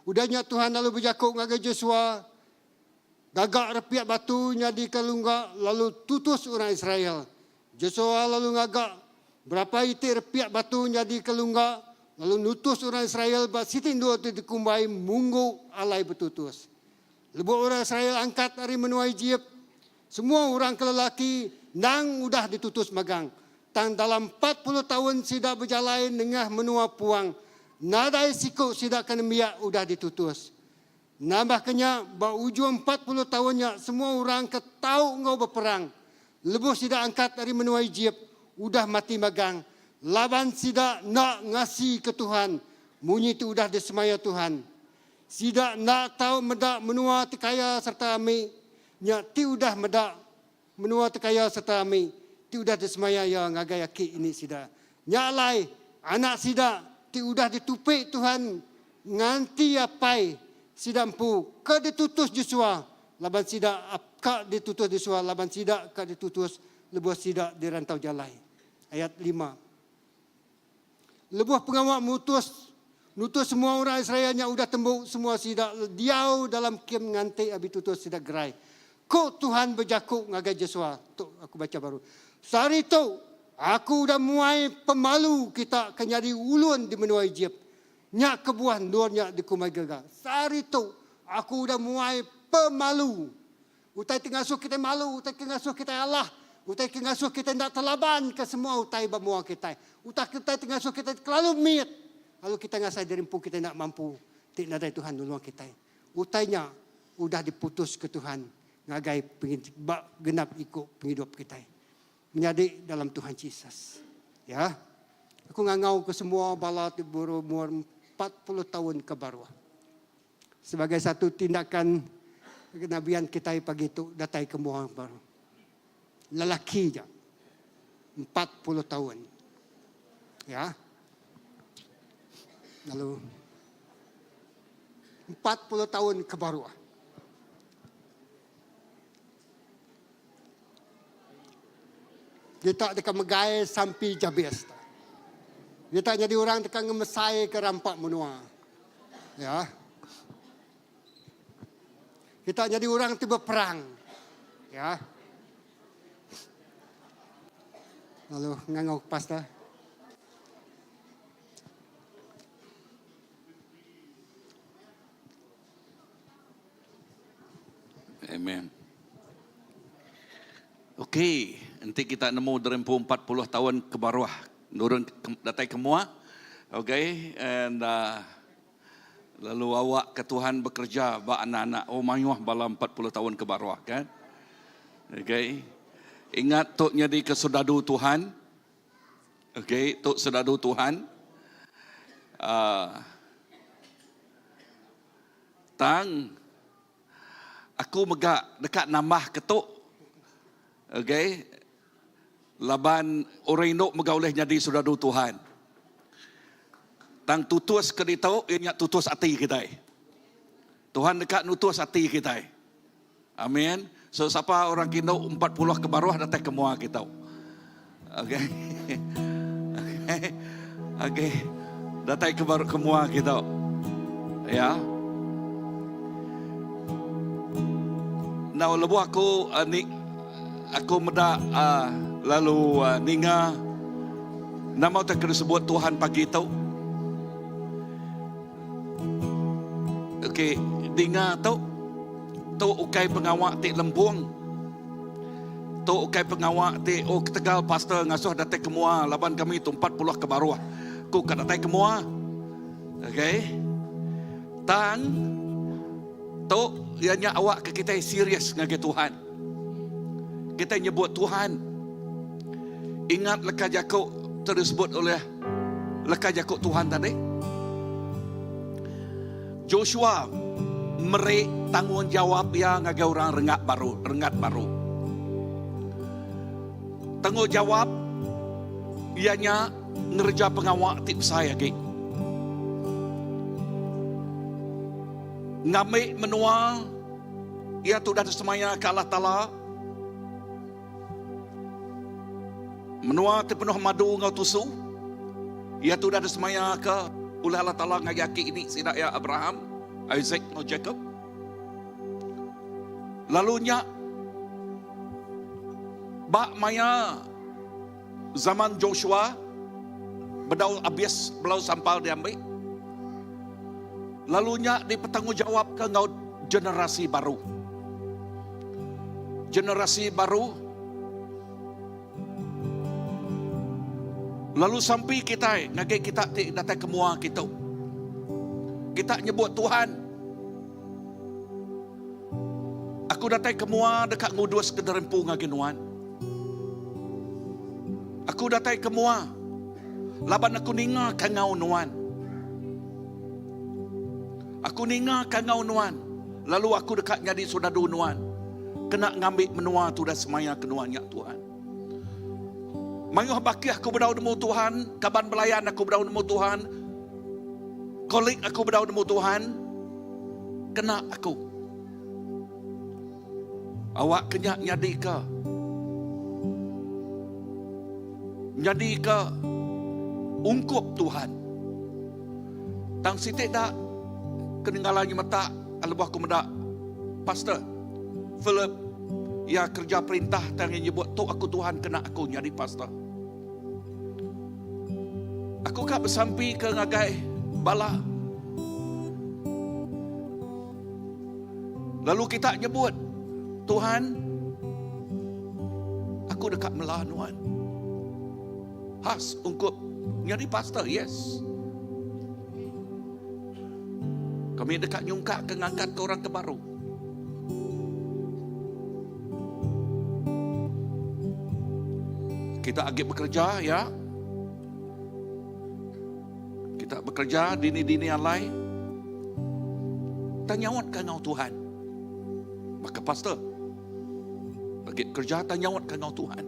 [SPEAKER 3] Udahnya Tuhan lalu berjakuk ngagai Joshua. Gagak repiak batunya di kalungga lalu tutus orang Israel. Joshua lalu ngagak berapa itik repiak batunya di kalungga lalu nutus orang Israel bat sitin dua tu dikumbai munggu alai betutus. Lebu orang Israel angkat dari menua Egypt. Semua orang kelelaki nang udah ditutus magang. Tang dalam 40 tahun sidak berjalan dengan menua puang. Nadai siku sidak kena miak udah ditutus. Nambah kenya ujung 40 tahunnya semua orang ketau ngau berperang. Lebuh sidak angkat dari menua Egypt udah mati magang. Laban sidak nak ngasih ke Tuhan. Munyi itu udah disemaya Tuhan. Sidak nak tahu medak menua tekaya serta ami. Nya ti udah medak menua tekaya serta ami. Ti udah disemaya ya ngagai aki ini sidak. Nyalai anak sidak ti udah ditupik Tuhan nganti apai sidampu ke ditutus Joshua laban sidak ka ditutus Joshua laban sidak ka ditutus lebuh sidak di rantau jalai ayat 5. Lebuh pengawak nutus semua orang Israelnya udah tembuk semua sidak diau dalam kem nganti abi tutus sidak gerai. Ko Tuhan berjakuk ngagai Joshua. Tu aku baca baru. Sehari itu aku udah muai pemalu kita kenyari ulun di menua Egypt. Nyak kebuah duanya di kumai gagal. Sehari itu aku udah muai pemalu. Utai tengasuh kita malu, utai tengasuh kita Allah. Utai tengasuh kita tidak telaban ke semua utai bamua kita. Utai tengasuh kita terlalu miat. Lalu kita ngasai dirimpu kita tidak mampu. Tidak ada Tuhan dulu kita. Utainya udah diputus ke Tuhan. Ngagai genap ikut penghidup kita. Menjadi dalam Tuhan Yesus. Ya. Aku ngangau ke semua bala umur 40 tahun ke bawah. Sebagai satu tindakan kenabian kita pagi itu datai ke muang baru. Lelaki je. 40 tahun. Ya. Lalu 40 tahun ke bawah. Dia tak dekat megai sampai Jabes. Dia tak jadi orang dekat ngemesai ke rampak menua. Ya. Kita jadi orang tiba perang. Ya. Lalu ngangau pasta.
[SPEAKER 1] Amen. Okey, nanti kita nemu derempu 40 tahun ke bawah. Nurun datai kemua. Okey, and lalu awak ke Tuhan bekerja ba anak-anak mayuah bala 40 tahun ke bawah kan. Okey. Ingat tok jadi kesudadu Tuhan. Okay, tok sedadu Tuhan. Tang, aku megak dekat nambah ketuk. Okay, laban orang induk megak oleh jadi sedadu Tuhan. Tang tutus ke ditau, ianya tutus hati kita. Tuhan dekat nutus hati kita. Amin. So siapa orang Indo 40 ke bawah datang ke mua kita. Okay. Okay. Datang ke baru ke mua kita. Ya. Now lebu aku aku meda lalu ninga nama tak kena sebut Tuhan pagi tu. Okay, ninga tu ukai pengawak ti Lempung. Tu ukai pengawak ti Tegal pastor ngasuh datang ke mua laban kami tu 40 ke bawah. Ku kan datang ke mua. Okay. Tang tu ianya awak ke kita serius ngagai Tuhan. Kita nyebut Tuhan. Ingat leka jakuk tersebut oleh leka jakuk Tuhan tadi. Joshua merik tanggungjawab yang ngagai orang rengat baru. Tanggungjawab ianya ngerja pengawak tip saya ke. Ngamik menua ia tu dah semaya ke Allah Ta'ala. Menua terpenuh madu ngau tusu. Ia tu dah semaya ke oleh Allah Ta'ala ngayaki ini sidak ya Abraham, Isaac no Jacob. Lalunya bak maya zaman Joshua bedau abis belau sampal diambil. Lalunya dipertanggungjawab ke ngau generasi baru. Generasi baru. Lalu sampai kita ngagai kita datang ke mua kita. Kita nyebut Tuhan. Aku datang ke mua dekat ngudus ke derempu ngagai nuan. Aku datang ke mua laban aku ninga ke ngau nuan. Aku ninga ke ngau nuan. Lalu aku dekat jadi sudadu nuan. Kena ngambil menua tu dah semaya ke nuan ya Tuhan. Mayuh bakih aku berdau nemu Tuhan. Kaban belayan aku berdau nemu Tuhan. Kolik aku berdau nemu Tuhan. Kena aku. Awak kenyak nyadi ke? Nyadi ke? Ungkup Tuhan. Tang sitik dak keninggalannya mata alebah aku mendak pastor Philip ya kerja perintah tang nyebut tu aku Tuhan kena aku nyadi pastor. Aku kak bersampi ke ngagai bala. Lalu kita nyebut Tuhan, aku dekat melanuan. Has ungkup nyadi pastor, yes. Kami dekat nyungkak ke ngangkat ke orang ke baru. Kita agak bekerja ya. Kita bekerja dini-dini alai. Tanyawat ke ngau Tuhan. Maka pastor bagi kerja tanyawat ke ngau Tuhan.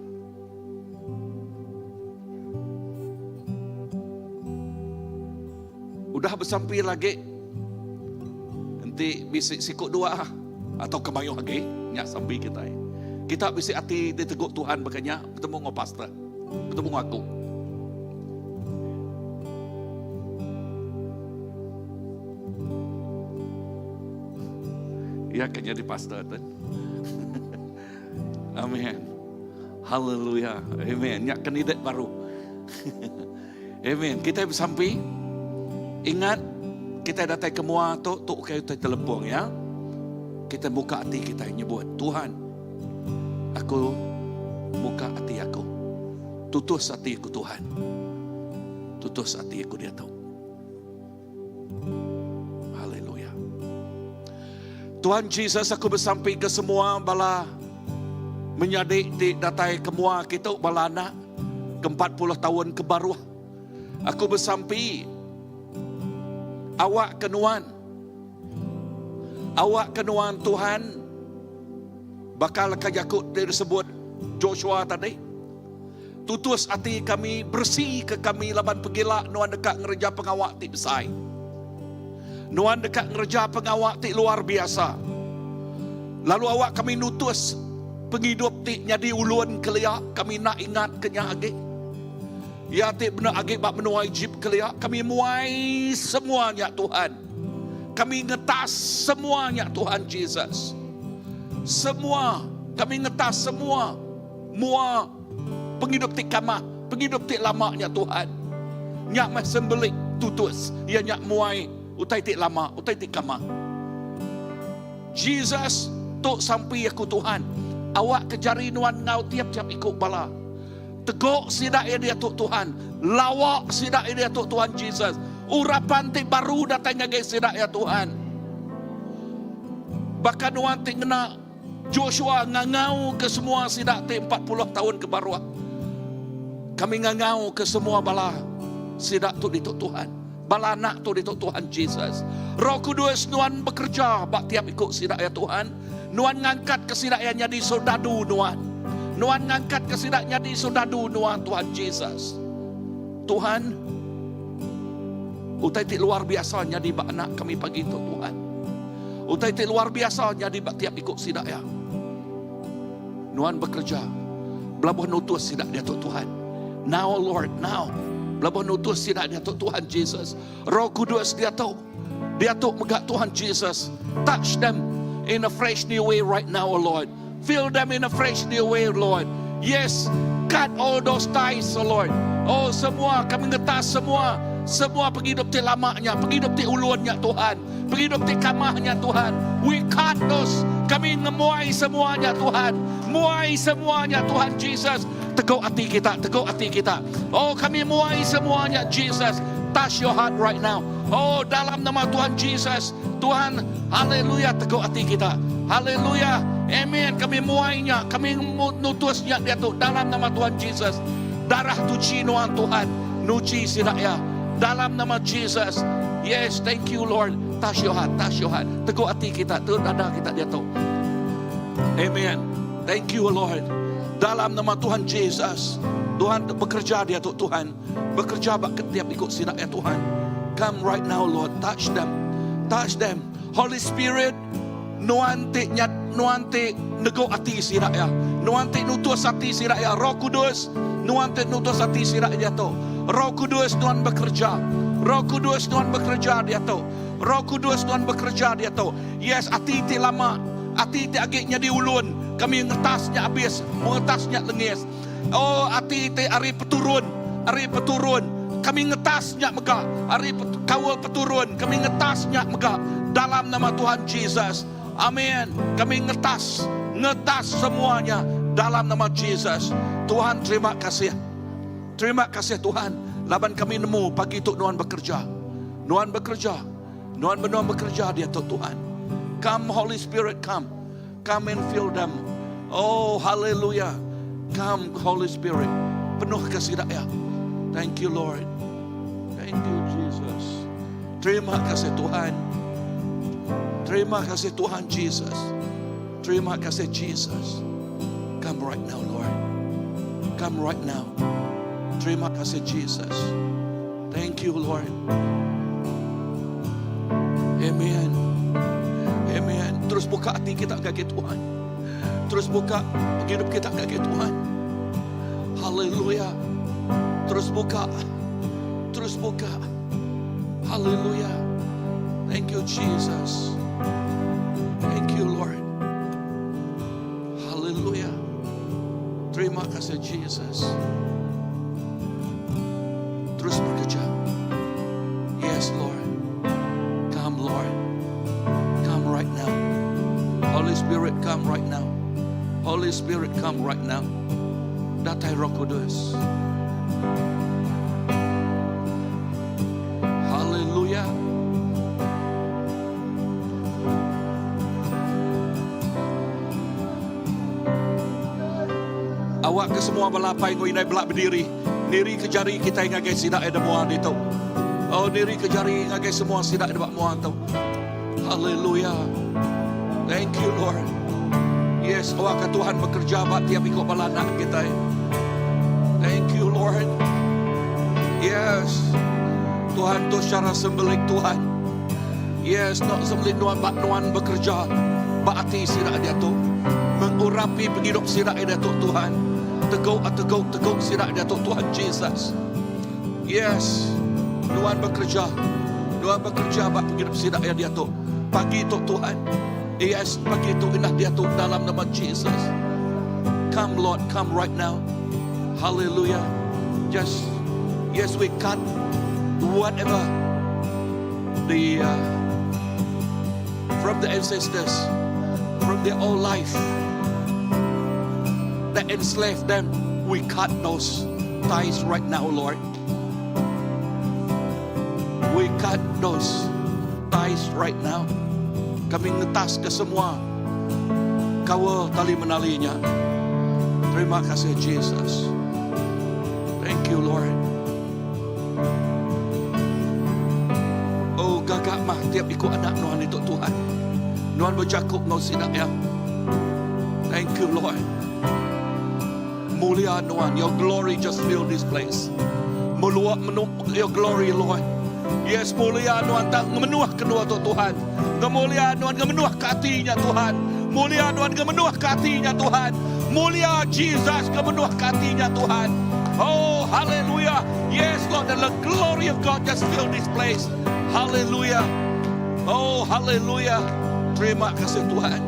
[SPEAKER 1] Udah bersampai lagi. Nanti bisik sikut dua atau kebayuh lagi nyak sampai kita. Kita bisik hati diteguk Tuhan makanya bertemu dengan pastor, bertemu dengan aku. Ya kan jadi pastor tu. Amin. Haleluya. Amin. Nyak kandidat baru. Amin. Kita sampai ingat kita datang ke mua tu kita telepon ya. Kita buka hati kita nyebut Tuhan. Aku buka hati aku. Tutus hati aku Tuhan. Tutus hati aku dia tahu. Haleluya. Tuhan Yesus aku bersampai ke semua bala menyadik di datai kemua kita bala anak ke-40 tahun kebaruah. Aku bersampi awak kenuan Tuhan bakal kajakut disebut Joshua tadi. Tutus hati kami, bersih ke kami laban pegila nuan dekat ngereja pengawak ti besai. Nuan dekat ngereja pengawak ti luar biasa. Lalu awak kami nutus penghidup ti nyadi ulun kelia, kami nak ingat kenya age. Ya ti benar age bak menuai jib kelia, kami muai semuanya Tuhan. Kami ngetas semuanya Tuhan Jesus. Semua, kami ngetas semua. Mua penghidup ti kamah, penghidup ti lamanya Tuhan. Nyak mesembelik tutus, ya nyak muai utai ti lama, utai ti kamah. Jesus, tok sampai aku Tuhan. Awak kejari nuan ngau tiap-tiap ikut bala. Tegok sidak ya dia tok Tuhan. Lawak sidak ya dia tok Tuhan Jesus. Urapan ti baru datang ngage sidak ya Tuhan. Bahkan nuan ti ngena Joshua ngangau ke semua sidak ti 40 tahun kebaruah. Kami ngangau ke semua bala sidak tu di tok Tuhan. Bala anak tu di tok Tuhan Jesus. Roh Kudus nuan bekerja bak tiap ikut sidak ya Tuhan. Nuan ngangkat ke sidak yang jadi sodadu nuan. Nuan ngangkat ke sidak jadi sodadu nuan Tuhan Jesus. Tuhan, utai ti luar biasa jadi bak anak kami pagi itu Tuhan. Utai ti luar biasa jadi bak tiap ikut sidak ya. Nuan bekerja. Belabuh nutus sidak dia Tuhan. Now Lord, now. Belabuh nutus sidak dia Tuhan Jesus. Roh Kudus dia tahu. Dia tahu megak Tuhan Jesus. Touch them in a fresh new way right now, oh Lord. Fill them in a fresh new way, Lord. Yes, cut all those ties, oh Lord. Oh, semua kami ngetas semua penghidup ti lamanya, penghidup ti ulunnya Tuhan, penghidup ti kamahnya Tuhan. We cut those, kami ngemuai semuanya Tuhan, muai semuanya Tuhan Jesus. Teguk hati kita, teguk hati kita. Oh, kami muai semuanya Jesus. Touch your heart right now. Oh, dalam nama Tuhan Jesus, Tuhan, haleluya, teguk hati kita. Haleluya, amen. Kami muainya, kami nutusnya dia tu dalam nama Tuhan Jesus. Darah tuci nuan Tuhan, nuci sidaya dalam nama Jesus. Yes, thank you Lord. Touch your heart, touch your heart. Teguk hati kita, teguk dada kita dia tu. Amen. Thank you Lord. Dalam nama Tuhan Jesus, Tuhan bekerja dia tu Tuhan. Bekerja bak tiap ikut sidaya Tuhan. Come right now Lord, touch them. Touch them. Holy Spirit, nuanti nego hati sidaya. Nuanti nutus hati sidaya. Roh Kudus, nuanti nutus hati sidaya tu. Roh Kudus Tuhan bekerja. Roh Kudus Tuhan bekerja dia tu. Roh Kudus Tuhan bekerja dia tu. Yes, hati ti lama. Hati ti agaknya diulun. Kami ngetasnya habis, mengetasnya lengis. Oh, hati ti hari peturun. Hari peturun. Kami ngetasnya megah. Hari kawal peturun. Kami ngetasnya megah. Dalam nama Tuhan Jesus. Amin. Kami ngetas semuanya dalam nama Jesus. Tuhan, terima kasih. Terima kasih Tuhan. Laban kami nemu pagi itu Nuan bekerja. Nuan bekerja. Nuan benar bekerja dia Tuhan. Come Holy Spirit, come. Come and fill them. Oh, hallelujah. Come Holy Spirit. Penuh kasih daya. Thank you Lord. Thank you Jesus. Terima kasih Tuhan. Terima kasih Tuhan Jesus. Terima kasih Jesus. Come right now Lord. Come right now. Terima kasih Jesus. Thank you Lord. Amen. Amen. Terus buka hati kita kaki Tuhan. Terus buka hidup kita kaki Tuhan. Haleluya. Terus buka. Terus buka. Haleluya. Thank you Jesus. Thank you Lord. Haleluya. Terima kasih Jesus. Terus bekerja. Yes Lord. Come Lord. Come right now. Holy Spirit come right now. Holy Spirit come right now. Datai Roh Kudus. Haleluya. Awak ke semua balapai ngoinai belak berdiri. Niri kejari kita ngagai sidak ada muan itu. Oh, niri kejari ngagai semua sidak ada muan itu. Haleluya. Thank you, Lord. Yes, awak Tuhan bekerja bak tiap ikut balanak kita. Thank you, Lord. Yes. Tuhan tu secara sembelik Tuhan. Yes, nak sembelik Nuan bekerja. Bak hati sidak dia tu. Mengurapi penghidup sidak dia tu Tuhan. Teguk sidak dia tu Tuhan Jesus. Yes. Nuan bekerja bak penghidup sidak dia tu. Pagi tu Tuhan. Yes, pagi tu indah dia tu dalam nama Jesus. Come Lord, come right now. Hallelujah. Just, yes, we cut whatever the from the ancestors, from their old life that enslaved them. We cut those ties right now, Lord. We cut those ties right now. Kami ngetas ke semua kawal tali menalinya. Terima kasih Jesus. Thank you, Lord. Oh, gagak mah tiap ikut anak Nuhan itu Tuhan. Nuhan bercakup ngau sidak ya. Thank you, Lord. Mulia Nuhan, your glory just fill this place. Meluap your glory, Lord. Yes, mulia Nuhan tak memenuh kedua tu Tuhan. Kemuliaan Tuhan kemenuh ke hatinya Tuhan. Mulia Tuhan kemenuh ke hatinya Tuhan. Mulia Jesus kemenuh ke hatinya Tuhan. Oh, hallelujah. Yes, Lord, the glory of God just fill this place. Hallelujah. Oh, hallelujah. Terima kasih Tuhan.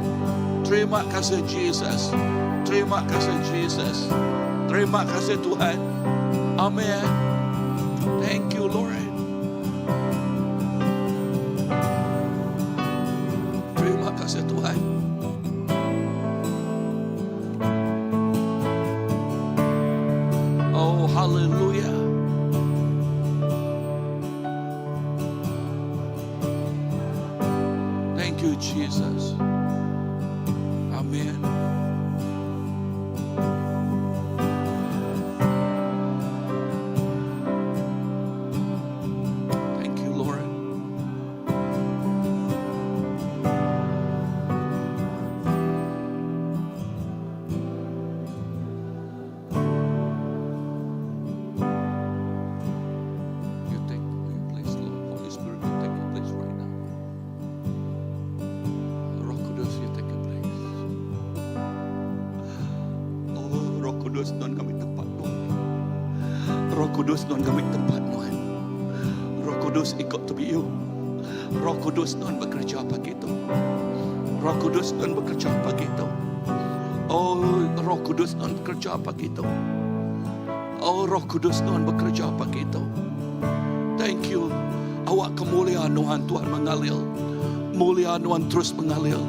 [SPEAKER 1] Terima kasih Jesus. Terima kasih Jesus. Terima kasih Tuhan. Amen. Thank you, Lord. Terima kasih Tuhan. Oh, hallelujah. Thank you, Jesus. Amen. Thank you, Lord. You take your place, Lord. Holy Spirit, you take your place right now. Roh Kudus, you take your place. Oh, Roh Kudus, Tuhan kami tempat Tuhan. Roh Kudus, Tuhan kami tempat Tuhan. Roh Kudus ikut to be you. Roh Kudus, Tuhan bekerja pagi itu. Roh Kudus, Tuhan bekerja pagi itu. Oh, Roh Kudus, Tuhan bekerja pagi itu. Oh, Roh Kudus, Tuhan bekerja pagi itu. Thank you. Awak kemuliaan Tuhan, Tuhan mengalir. Mulia Tuhan terus mengalir.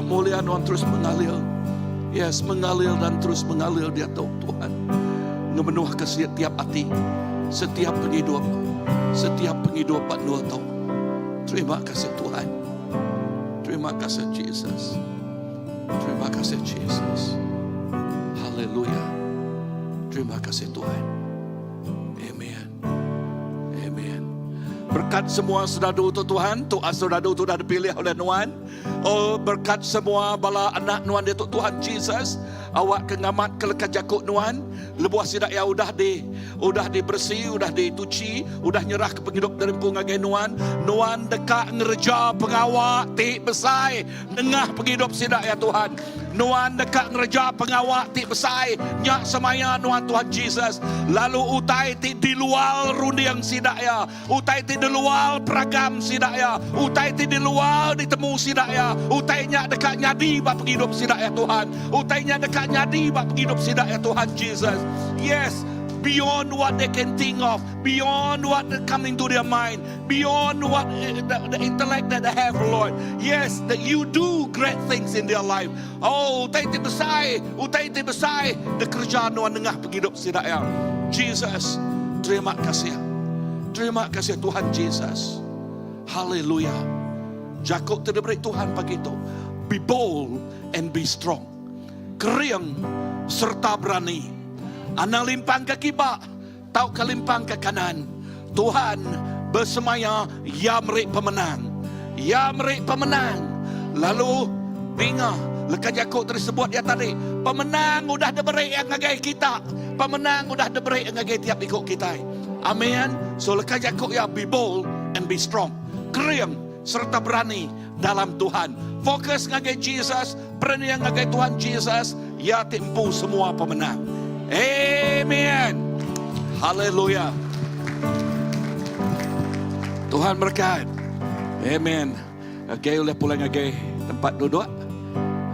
[SPEAKER 1] Mulia Tuhan terus mengalir. Yes, mengalir dan terus mengalir dia Tuhan. Ngemenuh ke setiap hati, setiap penghidup, setiap penghidup Pak Nur tahu. Terima kasih Tuhan. Terima kasih Jesus. Terima kasih Jesus. Haleluya. Terima kasih Tuhan. Amen. Amen. Berkat semua saudara tu Tuhan, saudara tu dah dipilih oleh Tuhan. Oh, berkat semua bala anak Tuhan dia Tuhan Jesus. Awak kengamat kelekat jakut Tuhan. Lebuah sidak ya udah dibersih, udah dituci, udah nyerah ke penghidup dari pengagai Tuhan. Tuhan dekat ngereja pengawak tik besai dengah penghidup sidak ya Tuhan. Tuhan dekat ngereja pengawak tik besai nyak semaya Tuhan Jesus. Lalu utai tik di luar rundiang sidak ya. Utai tik di luar peragam sidak ya. Utai tik di luar ditemu sidak ya. Utai nyak dekat nyadi bak penghidup sidak ya Tuhan. Utai nyak dekat nyadi bak penghidup sidak ya Tuhan Jesus. Yes, beyond what they can think of, beyond what coming to their mind, beyond what the intellect that they have, Lord. Yes, that you do great things in their life. Oh, utai besai, the kerjaan Tuhan dengah penghidup sidak ya. Jesus, terima kasih. Terima kasih Tuhan Jesus. Hallelujah. Jakub terdeberi Tuhan pagi itu. Be bold and be strong. Keriang serta berani. Anang limpang ke kibak, tau ke limpang ke kanan. Tuhan bersemaya, ya merik pemenang. Ya merik pemenang. Lalu dengar, lekas Yakub tersebut dia tadi, pemenang udah deberik yang ngagai kita. Pemenang udah deberik yang ngagai tiap ikut kita. Amin. So lekas Yakub ya, be bold and be strong. Keriang serta berani dalam Tuhan. Fokus ngagai Jesus, berani yang ngagai Tuhan Jesus, ya tempuh semua pemenang. Amen. Haleluya. Tuhan berkat. Amen. Okay, boleh pulang lagi tempat duduk.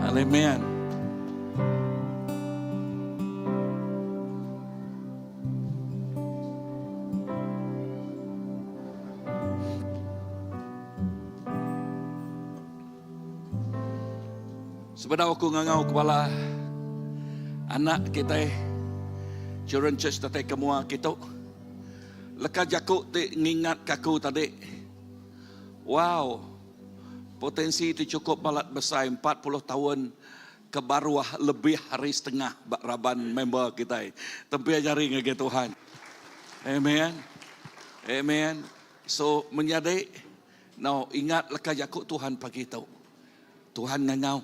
[SPEAKER 1] Amen. Sebenarnya aku ngangau kepala anak kita, children church tadi kemua kita. Lekas Yakub ngingat kaku tadi. Wow, potensi itu cukup balat besar, 40 tahun ke bawah lebih hari setengah bak raban member kita. Tempi jari ngage Tuhan. Amen. Amen. So menyadari, now ingat lekas Yakub Tuhan pagi tahu. Tuhan ngangau.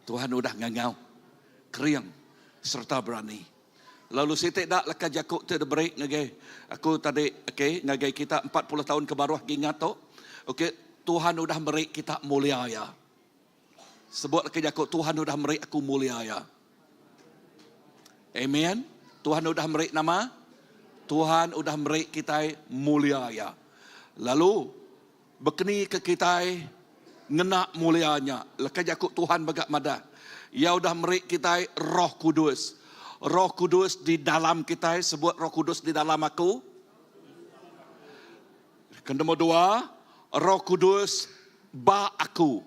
[SPEAKER 1] Tuhan udah ngangau. Keriang serta berani. Lalu saya tidak lekas Yakub tidak break ngage. Aku tadi ngage kita 40 tahun ke bawah ingat tu. Tuhan udah beri kita mulia ya. Sebut lekas Yakub, Tuhan udah beri aku mulia ya. Amen. Tuhan udah beri nama. Tuhan udah beri kita mulia ya. Lalu bekeni ke kita ngena mulianya. Lekas Yakub Tuhan bagak madah. Ya udah beri kita Roh Kudus. Roh Kudus di dalam kita, sebut Roh Kudus di dalam aku. Kedua dua, Roh Kudus ba aku.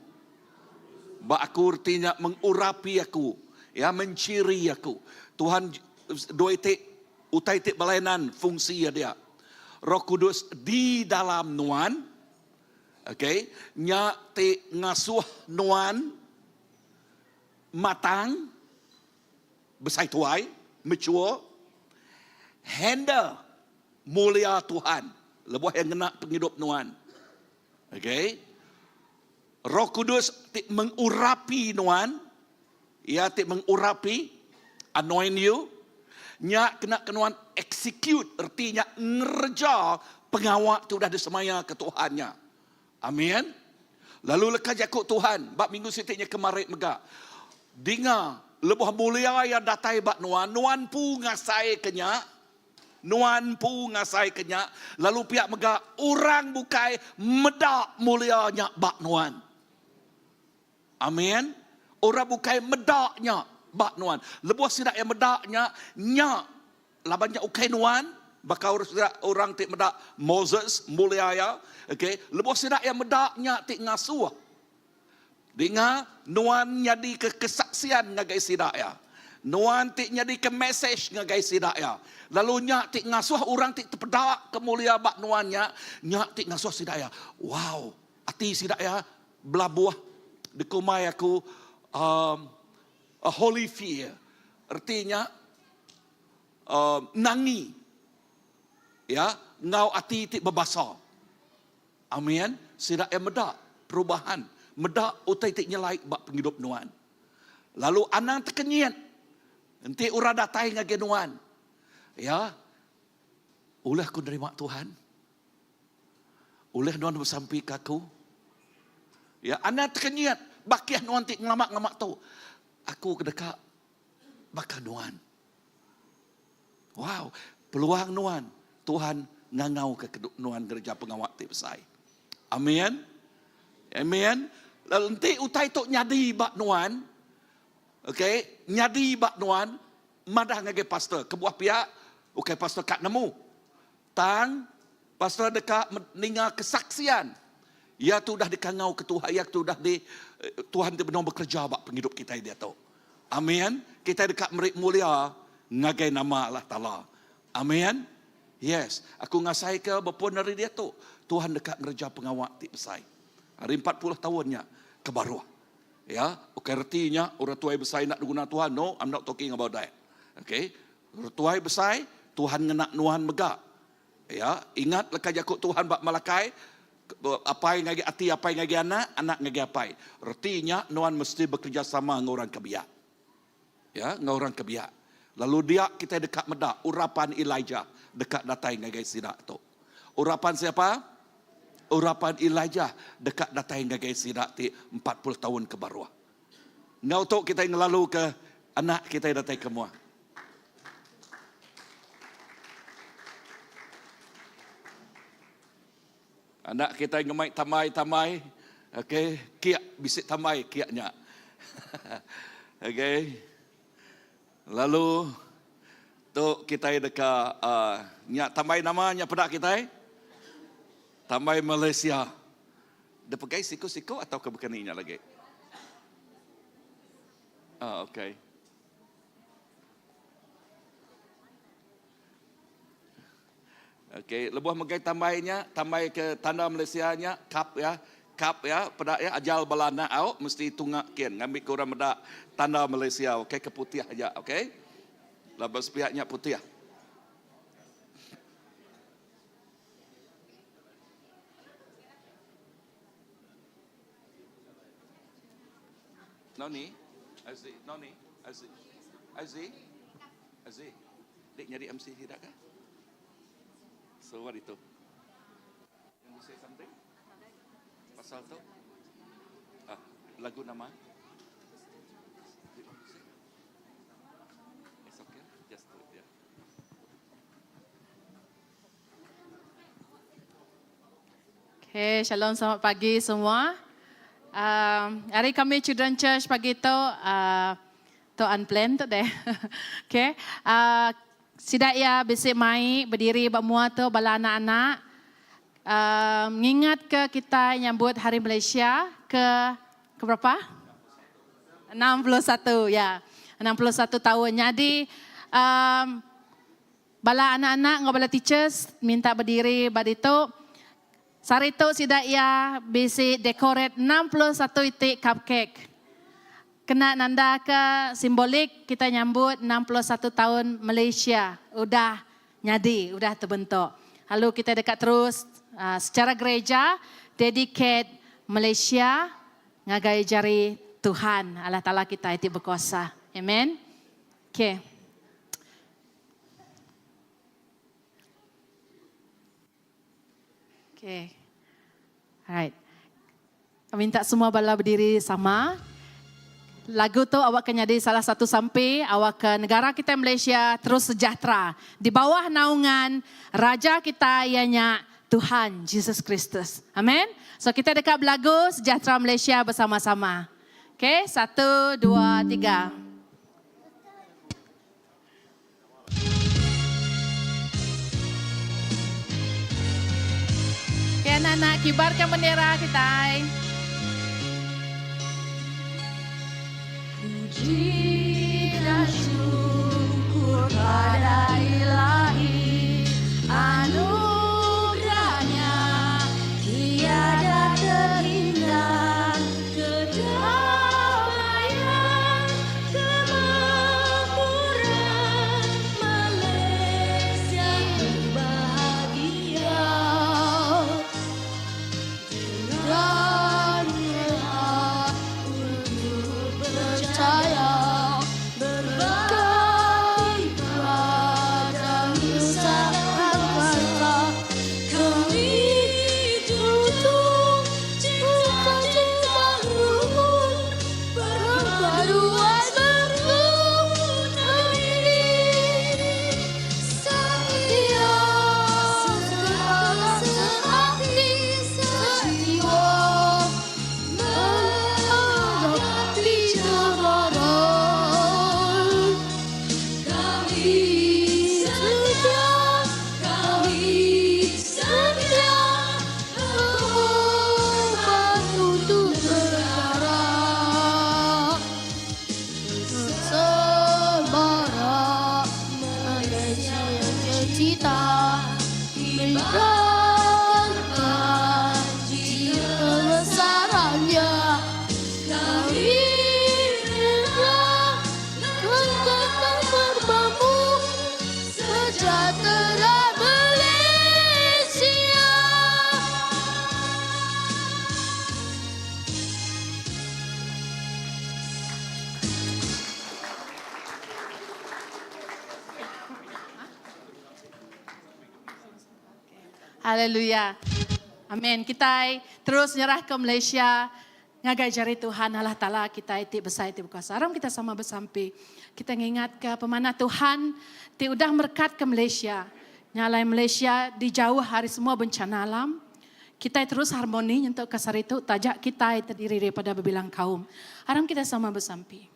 [SPEAKER 1] Ba aku artinya mengurapi aku, ya menciri aku. Tuhan dua itik, utai itik balayanan fungsi dia. Roh Kudus di dalam nuan, nya te ngasuh nuan matang. Besai tuai, mature, handle mulia Tuhan. Lebuh yang kena penghidup nuan. Roh Kudus mengurapi nuan. Ya, mengurapi, anoint you. Nya kena kenuan execute, artinya ngerja pengawak tu dah disemaya ke Tuhannya. Amin. Lalu lekas Yakub Tuhan, bab minggu sitiknya kemarin megak. Dengar, lebuh mulia yang datai bak nuan. Nuan pu ngasai kenyak. Nuan pu ngasai kenyak. Lalu pihak megak, orang bukai medak mulianya bak nuan. Amin. Orang bukai medaknya bak nuan. Lebuh sidak yang medaknya, nyak. Labannya ukai nuan. Bakal orang tik medak Moses mulia ya. Lebuh sidak yang medaknya tik ngasuh. Dengar, nuan nyadi ke kesaksian ngagai sidak ya. Nuan tik nyadi ke message ngagai sidak ya. Lalu nyak tik ngasuh orang tik terpedak kemulia bak nuannya. Nyak tik ngasuh sidak ya. Wow, hati sidak ya. Belabuah dikumai aku a holy fear. Artinya nangi. Ya, ngau hati tik berbasar. Amin. Sidak yang medak perubahan. Medak utai tik nyelai bak penghidup nuan. Lalu anang terkenyit. Nanti ura datai ngage nuan. Ya. Ulah aku nerima Tuhan. Ulah nuan bersampi kaku. Ya, anang terkenyit. Bakiah nuan tik ngelamak-ngelamak tu. Aku kedekat bakal nuan. Wow. Peluang nuan. Tuhan ngangau ke nuan kerja pengawak tik besai. Amin. Amin. Lalu nanti utai tok nyadi bak nuan. Nyadi bak nuan. Madah ngage pastor. Kebuah pihak. Pastor kat nemu. Tang. Pastor dekat meninggal kesaksian. Ya tu dah dikangau ke Tuhan. Ya tu dah di. Tuhan tu benar bekerja bak penghidup kita dia tu. Amin. Kita dekat merik mulia. Ngagai nama Allah Ta'ala. Amin. Yes. Aku ngasai ke berpun dari dia tu. Tuhan dekat ngerja pengawak tik besai. Hari 40 tahunnya ke bawah. Ya, artinya orang tua besar nak guna Tuhan. No, I'm not talking about that. Tuai besar, Tuhan ngenak nuhan megak. Ya, ingat lekas jakut Tuhan bak malakai, apai ngagi ati, apai ngagi anak ngagi apai. Artinya nuhan mesti bekerjasama dengan orang kebiak. Ya, dengan orang kebiak. Lalu dia kita dekat medak, urapan Elijah dekat datai ngagi sidak tu. Urapan siapa? Urapan Elijah dekat datai ngagi sidak ti 40 tahun ke bawah. Ngau tu kita ngelalu ke anak kita datai kemua. Anak kita ngemai tamai, okey, kiak bisik tamai kiaknya. Okey. Lalu tu kita dekat nyak tamai namanya pedak kita. Tamai Malaysia. Dia pakai siku-siku atau kebekaninya lagi? Okey. Okey, lebuh megai tambainya, tambai ke tanda Malaysianya, kap ya, pedak ya, ajal balana au mesti tungak kian, ngambil ke orang medak tanda Malaysia, okey, ke putih aja, okey. Labas pihaknya putih. Noni, Aziz, dek nyari MC tidak kah? So what itu? You say something? Pasal tu? Lagu nama? It's okay. Just do it, yeah.
[SPEAKER 4] Okay, shalom, selamat pagi semua. Hari kami Children Church pagi tu, tu unplanned tu deh. Okay. Sidak ya bisik mai berdiri bermua tu bala anak-anak. Mengingat ke kita nyambut Hari Malaysia ke berapa? 61 ya. 61 tahun. Jadi bala anak-anak dengan bala teachers minta berdiri badi tu. Sari tu sidak ya bisik decorate 61 itik cupcake. Kena nanda ke simbolik kita nyambut 61 tahun Malaysia. Udah nyadi, udah terbentuk. Lalu kita dekat terus secara gereja, dedicate Malaysia ngagai jari Tuhan. Allah Ta'ala kita itu berkuasa. Amen. Okay. Okay. Alright. Minta semua bala berdiri sama. Lagu tu awak kena jadi salah satu sampai awak ke negara kita Malaysia terus sejahtera. Di bawah naungan Raja kita ianya Tuhan Yesus Kristus. Amin. So kita dekat belagu sejahtera Malaysia bersama-sama. Okay, 1, 2, 3. Okay, anak-anak kibarkan bendera kita. Puji dan syukur pada Ilahi, anugerahnya tiada terindah, kedamaian, kemakmuran, Malaysia bahagia. sejahtera Malaysia. Haleluya. Amin. Kita terus nyerah ke Malaysia. Ngagai jari Tuhan Allah Ta'ala kita itu besar itu berkuasa. Aram kita sama bersampai. Kita ingat ke pemanah Tuhan. Ti udah merkat ke Malaysia. Nyalai Malaysia di jauh hari semua bencana alam. Kita terus harmoni untuk kasar itu. Tajak kita terdiri daripada berbilang kaum. Aram kita sama bersampai.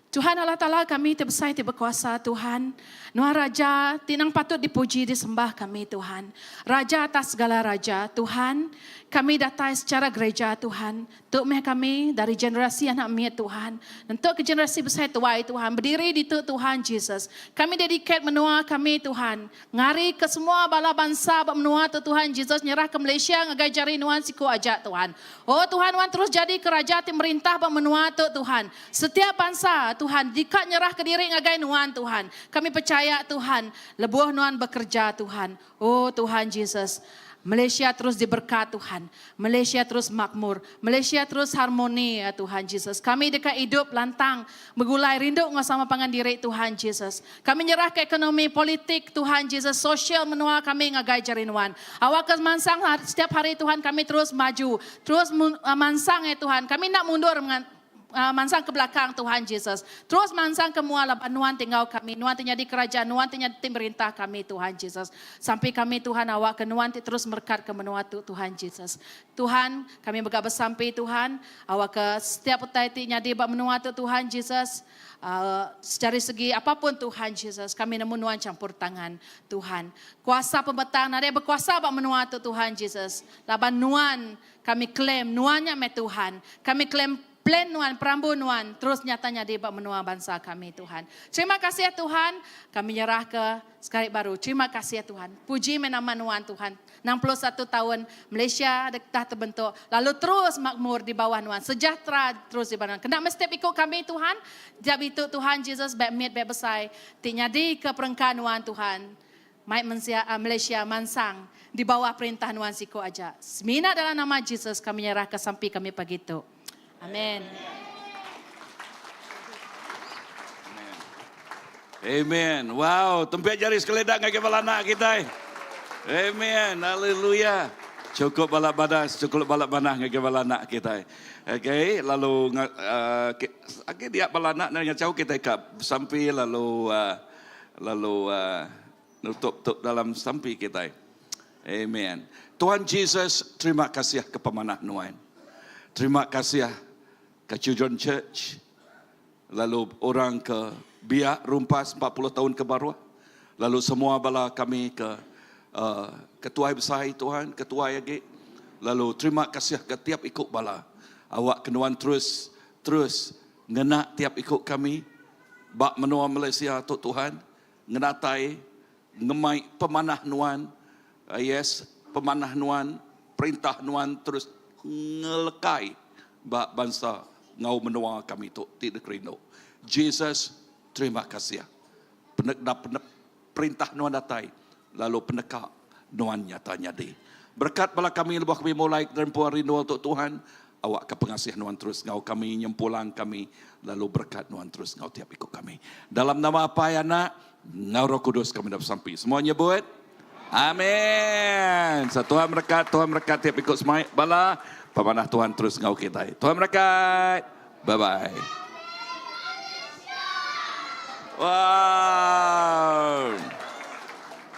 [SPEAKER 4] Tuhan Allah Ta'ala kami terbesar, berkuasa Tuhan. Nuh Raja, tinang patut dipuji, disembah kami Tuhan. Raja atas segala raja Tuhan. Kami datang secara gereja Tuhan. Untuk kami dari generasi anak miat Tuhan. Untuk ke generasi besar tuai Tuhan. Berdiri di Tuhan Yesus. Kami dedicate menua kami Tuhan. Ngari ke semua bala bangsa menua Tuhan Yesus. Nyerah ke Malaysia ngagai jari nuan siku ajak Tuhan. Oh Tuhan wan terus jadi kerajaan merintah menua Tuhan. Setiap bangsa Tuhan, jika nyerah ke diri ngagai nuan Tuhan. Kami percaya Tuhan, lebuh nuan bekerja Tuhan. Oh Tuhan Yesus. Malaysia terus diberkat Tuhan. Malaysia terus makmur. Malaysia terus harmoni ya Tuhan Yesus. Kami dekat hidup lantang. Begulai rindu sama pangan diri Tuhan Yesus. Kami nyerah ke ekonomi politik Tuhan Yesus. Sosial menua kami ngagai jarinuan. Awak ke mansang setiap hari Tuhan kami terus maju. Terus mansang ya Tuhan. Kami nak mundur mansang ke belakang Tuhan Yesus. Terus mansang ke muala nuan tinggal kami. Nuan tinggal di kerajaan. Nuan tinggal di pemerintah kami Tuhan Yesus. Sampai kami Tuhan awak ke nuan terus berkat ke menua Tuhan Yesus. Tuhan kami berkat bersampai Tuhan. Awak ke setiap utai nyadi bak menua Tuhan Yesus. Dari segi apapun Tuhan Yesus. Kami nemu nuan campur tangan Tuhan. Kuasa pembetang ada berkuasa bak menua Tuhan Yesus. Laban nuan kami klaim nuannya me Tuhan. Kami klaim plan nuan, perambu nuan, terus nyatanya di menua bangsa kami Tuhan. Terima kasih ya Tuhan, kami nyerah ke sekali baru. Terima kasih ya Tuhan. Puji menama nuan Tuhan. 61 tahun Malaysia dah terbentuk. Lalu terus makmur di bawah nuan. Sejahtera terus di bawah nuan. Kena mesti ikut kami Tuhan. Jadi itu Tuhan Yesus baik miat baik besar. Tinyadi ke perengkan nuan Tuhan. Malaysia mansang di bawah perintah nuan siku aja. Semina dalam nama Yesus kami nyerah ke sampai kami pagi itu. Amin.
[SPEAKER 1] Amen. Wow, tempat jari sekeledak ngake balana kita. Amen. Haleluya. Cukup balak badas, cukup balak banah ngake balana kita. Okay, lalu dia balana dengan jauh kita kap sampai lalu nutup dalam sampai kita. Amen. Tuhan Yesus, terima kasih ke pemanah nuan. Terima kasih ke Children Church, lalu orang ke Biak Rumpas 40 tahun ke bawah, lalu semua bala kami ke ketua besar Tuhan, ketua lagi, lalu terima kasih ke tiap ikut bala, awak kenuan terus ngena tiap ikut kami, bak menua Malaysia tu Tuhan, ngenatai, ngemai pemanah nuan, yes, pemanah nuan, perintah nuan terus ngelekai bak bangsa ngau menua kami tu tidak kerindu. Jesus, terima kasih. Perintah nuan datai, lalu penekak nuan nyatanya di. Berkat bala kami lebih kami mulai dan puan rindu untuk Tuhan, awak ke pengasih nuan terus ngau kami nyempulang kami, lalu berkat nuan terus ngau tiap ikut kami. Dalam nama apa ya nak? Ngau Roh Kudus kami dapat sampai. Semuanya buat. Amin. Tuhan berkat tiap ikut semai bala. Pemanah Tuhan terus ngau kita. Tuhan berkat. Bye-bye. Wow.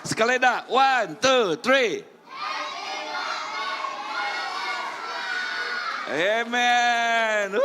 [SPEAKER 1] Sekali dah. 1, 2, 3. Amen.